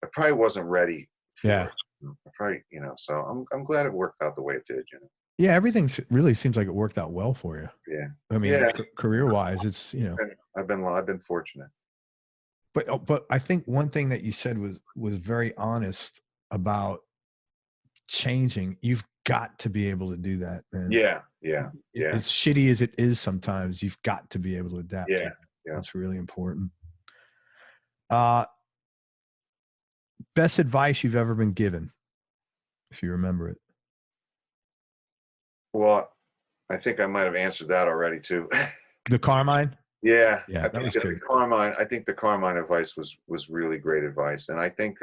I probably wasn't ready for it. I probably, you know, so I'm glad it worked out the way it did, you know. Yeah, everything really seems like it worked out well for you. Yeah. I mean, career-wise, it's, you know. I've been fortunate. But I think one thing that you said was very honest about changing. You've got to be able to do that, man. Yeah. As shitty as it is sometimes, you've got to be able to adapt. Yeah. That's really important. Best advice you've ever been given, if you remember it. Well, I think I might have answered that already too. The Carmine? Yeah. That was good. I think the Carmine advice was really great advice. And I think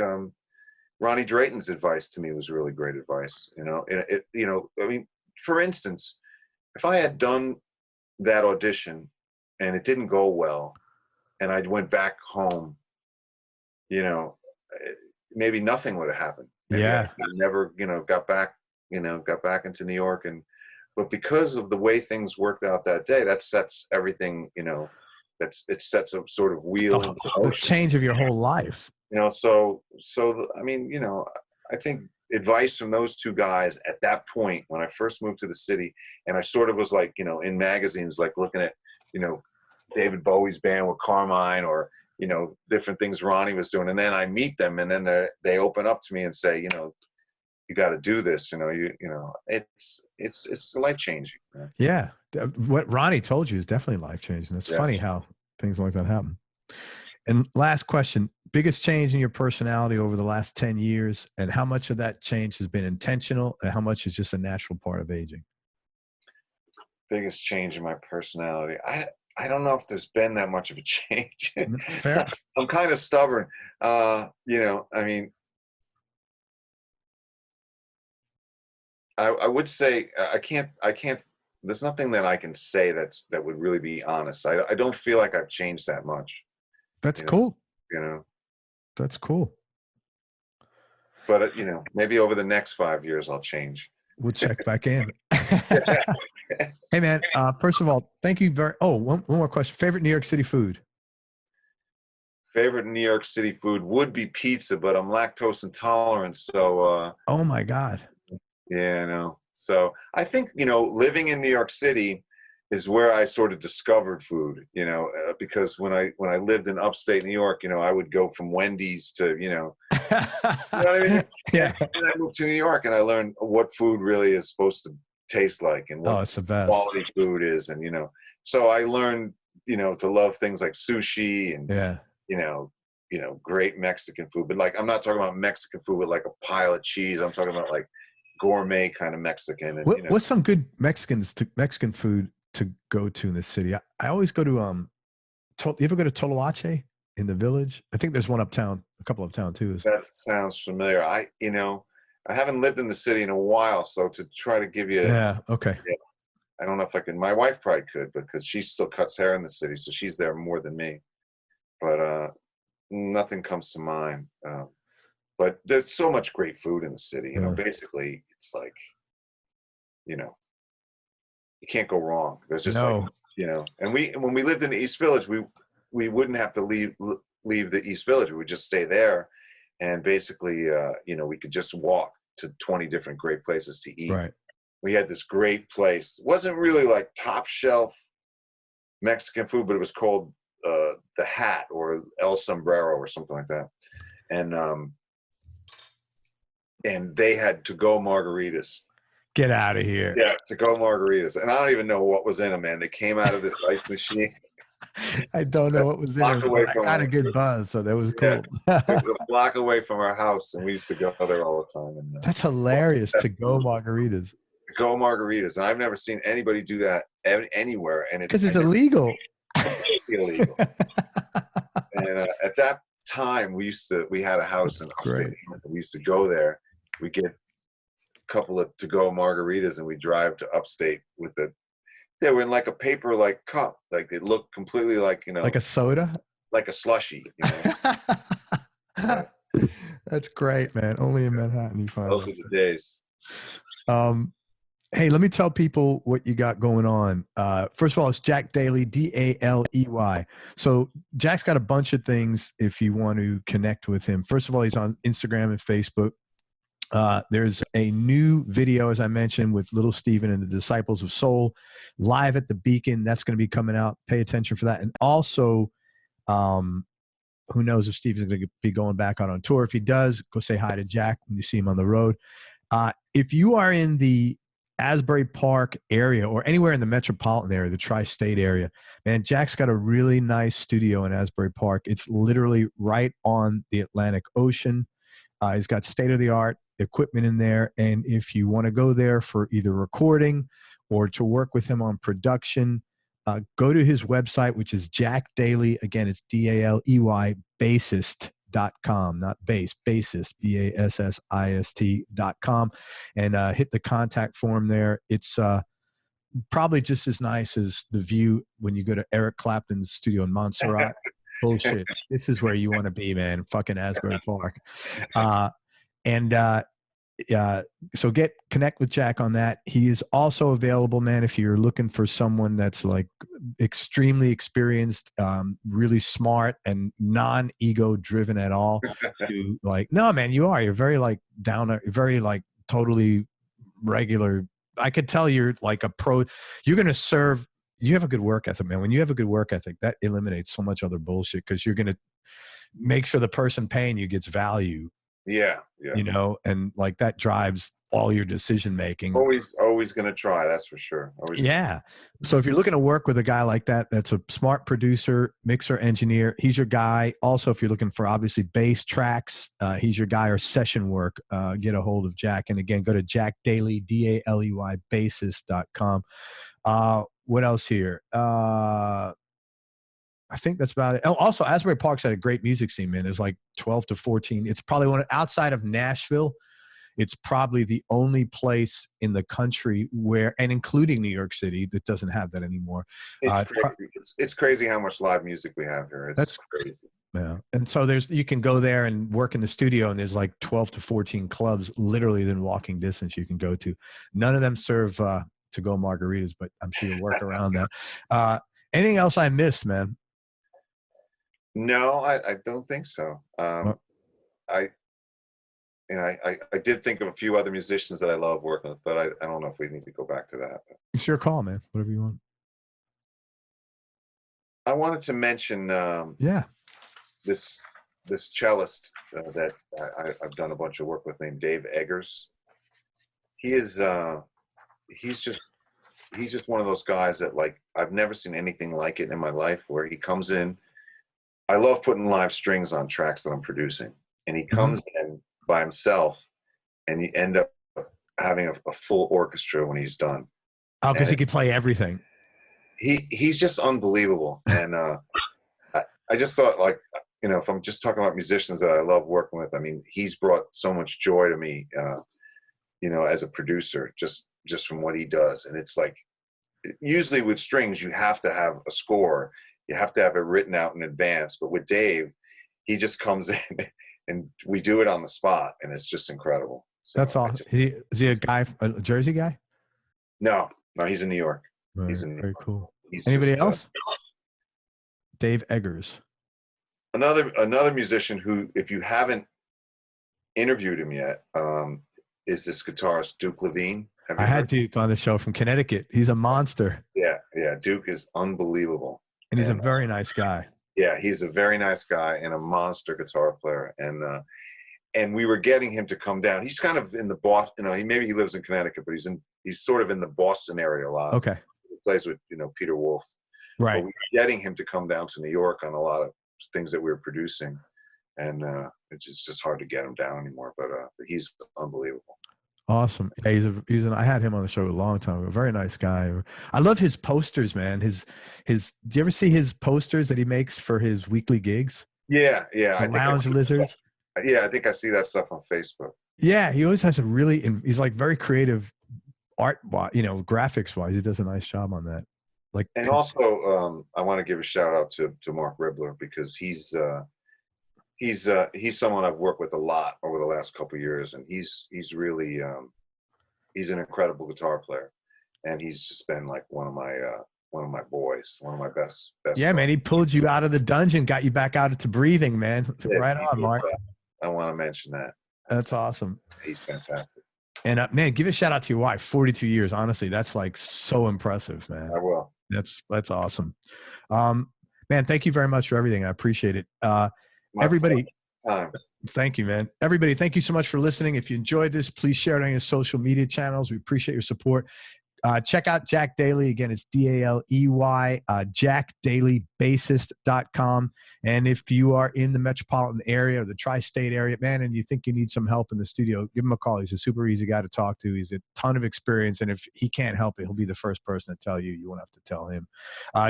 Ronnie Drayton's advice to me was really great advice. You know, you know, I mean, for instance, if I had done that audition and it didn't go well and I went back home, you know, maybe nothing would have happened. Maybe I never, you know, got back into New York. But because of the way things worked out that day, that sets everything, you know, it sets a sort of wheel into motion. The change of your whole life. You know, I mean, you know, I think advice from those two guys at that point when I first moved to the city, and I sort of was like, you know, in magazines, like looking at, you know, David Bowie's band with Carmine, or, you know, different things Ronnie was doing, and then I meet them, and then they open up to me and say, you know, you got to do this. You know, you know, it's life changing. Yeah, what Ronnie told you is definitely life changing. It's funny how things like that happen. And last question, biggest change in your personality over the last 10 years, and how much of that change has been intentional and how much is just a natural part of aging? Biggest change in my personality. I don't know if there's been that much of a change. Fair. I'm kind of stubborn. You know, I mean, I would say I can't, there's nothing that I can say that would really be honest. I don't feel like I've changed that much. That's cool. You know, that's cool. But you know, maybe over the next 5 years I'll change. We'll check back in. Hey man, first of all, thank you one more question. Favorite New York City food? Favorite New York City food would be pizza, but I'm lactose intolerant, so oh my God. Yeah, I know. So I think, you know, living in New York City is where I sort of discovered food, you know, because when I lived in upstate New York, you know, I would go from Wendy's to, you know what I mean? Yeah. And I moved to New York and I learned what food really is supposed to taste like and what it's the best. Quality food is. And, you know, so I learned, you know, to love things like sushi and, you know, great Mexican food. But like, I'm not talking about Mexican food with like a pile of cheese. I'm talking about like gourmet kind of Mexican. And, what's some good Mexican food to go to in the city? I always go to you ever go to Toloache in the Village? I think there's one uptown, a couple uptown too. That sounds familiar. I haven't lived in the city in a while, so to try to give you okay. I don't know if I can. My wife probably could, because she still cuts hair in the city, so she's there more than me. But nothing comes to mind. But there's so much great food in the city. You know, basically, it's like, you know, you can't go wrong. There's just like, you know, and when we lived in the East Village, we wouldn't have to leave the East Village. We would just stay there, and basically, you know, we could just walk to 20 different great places to eat. Right. We had this great place. It wasn't really like top shelf Mexican food, but it was called the Hat or El Sombrero or something like that. And they had to-go margaritas. Get out of here. Yeah, to-go margaritas. And I don't even know what was in them, man. They came out of this ice machine. I don't know what was in Block it, away but I from got a our, good buzz, so that was yeah, cool. it was a block away from our house, and we used to go there all the time. And That's hilarious, to go margaritas. go margaritas, and I've never seen anybody do that anywhere, and Because I it's never illegal. completely illegal. And at that time, we had a house in upstate. Great. We used to go there. We get a couple of to-go margaritas, and we drive to upstate with they were in like a paper like cup, like they looked completely like Like a soda? like a slushy. But That's great, man. Only in Manhattan you find those that. were the days. Hey, let me tell people what you got going on. First of all, it's Jack Daley, Daley. So Jack's got a bunch of things if you want to connect with him. First of all, he's on Instagram and Facebook. There's a new video, as I mentioned, with Little Steven and the Disciples of Soul live at the Beacon. That's going to be coming out. Pay attention for that. And also, who knows if Steven's going to be going back out on tour. If he does, go say hi to Jack when you see him on the road. If you are in the Asbury Park area or anywhere in the metropolitan area, the tri-state area, man, Jack's got a really nice studio in Asbury Park. It's literally right on the Atlantic Ocean. He's got state-of-the-art equipment in there. And if you want to go there for either recording or to work with him on production, go to his website, which is Jack Daley. Again, it's Daley, bassist.com, not bass, bassist, bassist.com, and hit the contact form there. It's probably just as nice as the view when you go to Eric Clapton's studio in Montserrat. Bullshit. This is where you want to be, man. Fucking Asbury Park. So connect with Jack on that. He is also available, man, if you're looking for someone that's like extremely experienced, really smart, and non-ego driven at all. No, man, you're very like very like totally regular. I could tell you're like a pro. You're going to serve. You have a good work ethic, man. When you have a good work ethic, that eliminates so much other bullshit because you're going to make sure the person paying you gets value. Yeah. And like that drives all your decision making. Always going to try. That's for sure. Yeah. So if you're looking to work with a guy like that, that's a smart producer, mixer, engineer, he's your guy. Also, if you're looking for obviously bass tracks, he's your guy, or session work, get a hold of Jack. And again, go to Jack Daley, Daley, bassist.com. What else here? I think that's about it. Oh, also, Asbury Park's had a great music scene, man. There's like 12 to 14. It's probably outside of Nashville. It's probably the only place in the country where, and including New York City, that doesn't have that anymore. It's crazy how much live music we have here. That's crazy. Yeah. And so you can go there and work in the studio, and there's like 12 to 14 clubs literally within walking distance you can go to. None of them serve to-go margaritas, but I'm sure you'll work around that. Anything else I missed, man? No, I don't think so. I did think of a few other musicians that I love working with, but I don't know if we need to go back to that. It's your call, man. Whatever you want. I wanted to mention this cellist that I've done a bunch of work with, named Dave Eggers. He's just one of those guys that, like, I've never seen anything like it in my life, where he comes in. I love putting live strings on tracks that I'm producing, and he comes in by himself, and you end up having a full orchestra when he's done. Oh, because he could play everything. He's just unbelievable. And I just thought, like, if I'm just talking about musicians that I love working with, I mean, he's brought so much joy to me, as a producer, just from what he does. And it's like, usually with strings, you have to have a score. You have to have it written out in advance. But with Dave, he just comes in and we do it on the spot, and it's just incredible. So that's all. Is he a Jersey guy? No, he's in New York. Right, he's in New very York. cool. Anybody else? Dave Eggers. Another musician who, if you haven't interviewed him yet, is this guitarist Duke Levine. I had Duke on the show from Connecticut. He's a monster. Yeah. Duke is unbelievable. And he's a very nice guy. Yeah, he's a very nice guy and a monster guitar player. And we were getting him to come down. He's kind of in the Boston, maybe he lives in Connecticut, but he's sort of in the Boston area a lot. Okay. He plays with, Peter Wolf. Right. But we were getting him to come down to New York on a lot of things that we were producing, and it's just hard to get him down anymore. But he's unbelievable. Awesome. Yeah, I had him on the show a long time ago. Very nice guy. I love his posters, man. Do you ever see his posters that he makes for his weekly gigs? Yeah. The lounge lizards. Yeah, I think I see that stuff on Facebook. Yeah, he always has he's like very creative art, graphics wise. He does a nice job on that. Like, and also, I want to give a shout out to Mark Ribler, because he's someone I've worked with a lot over the last couple of years, and he's really he's an incredible guitar player, and he's just been like one of my boys, one of my best. Yeah, man, he pulled you out of the dungeon, got you back out into breathing, man. Yeah, right on, Mark. I want to mention that. That's awesome. He's fantastic. And man, give a shout out to your wife. 42 years, honestly, that's like so impressive, man. I will. That's awesome. Man, thank you very much for everything. I appreciate it. Everybody, thank you, man. Everybody, thank you so much for listening. If you enjoyed this, please share it on your social media channels. We appreciate your support. Check out Jack Daley. Again, it's Daley, jackdaileybassist.com. And if you are in the metropolitan area or the tri-state area, man, and you think you need some help in the studio, give him a call. He's a super easy guy to talk to. He's a ton of experience. And if he can't help it, he'll be the first person to tell you. You won't have to tell him.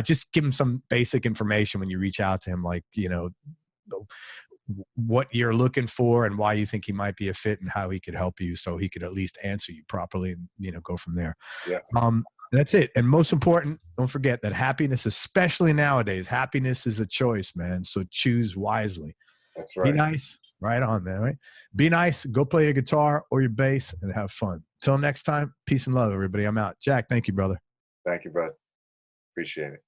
Just give him some basic information when you reach out to him, like, what you're looking for and why you think he might be a fit and how he could help you, so he could at least answer you properly and go from there. Yeah. That's it. And most important, don't forget that happiness, especially nowadays, happiness is a choice, man. So choose wisely. That's right. Be nice. Right on, man. Right. Be nice. Go play your guitar or your bass and have fun. Till next time, peace and love, everybody. I'm out. Jack, thank you, brother. Thank you, bud. Appreciate it.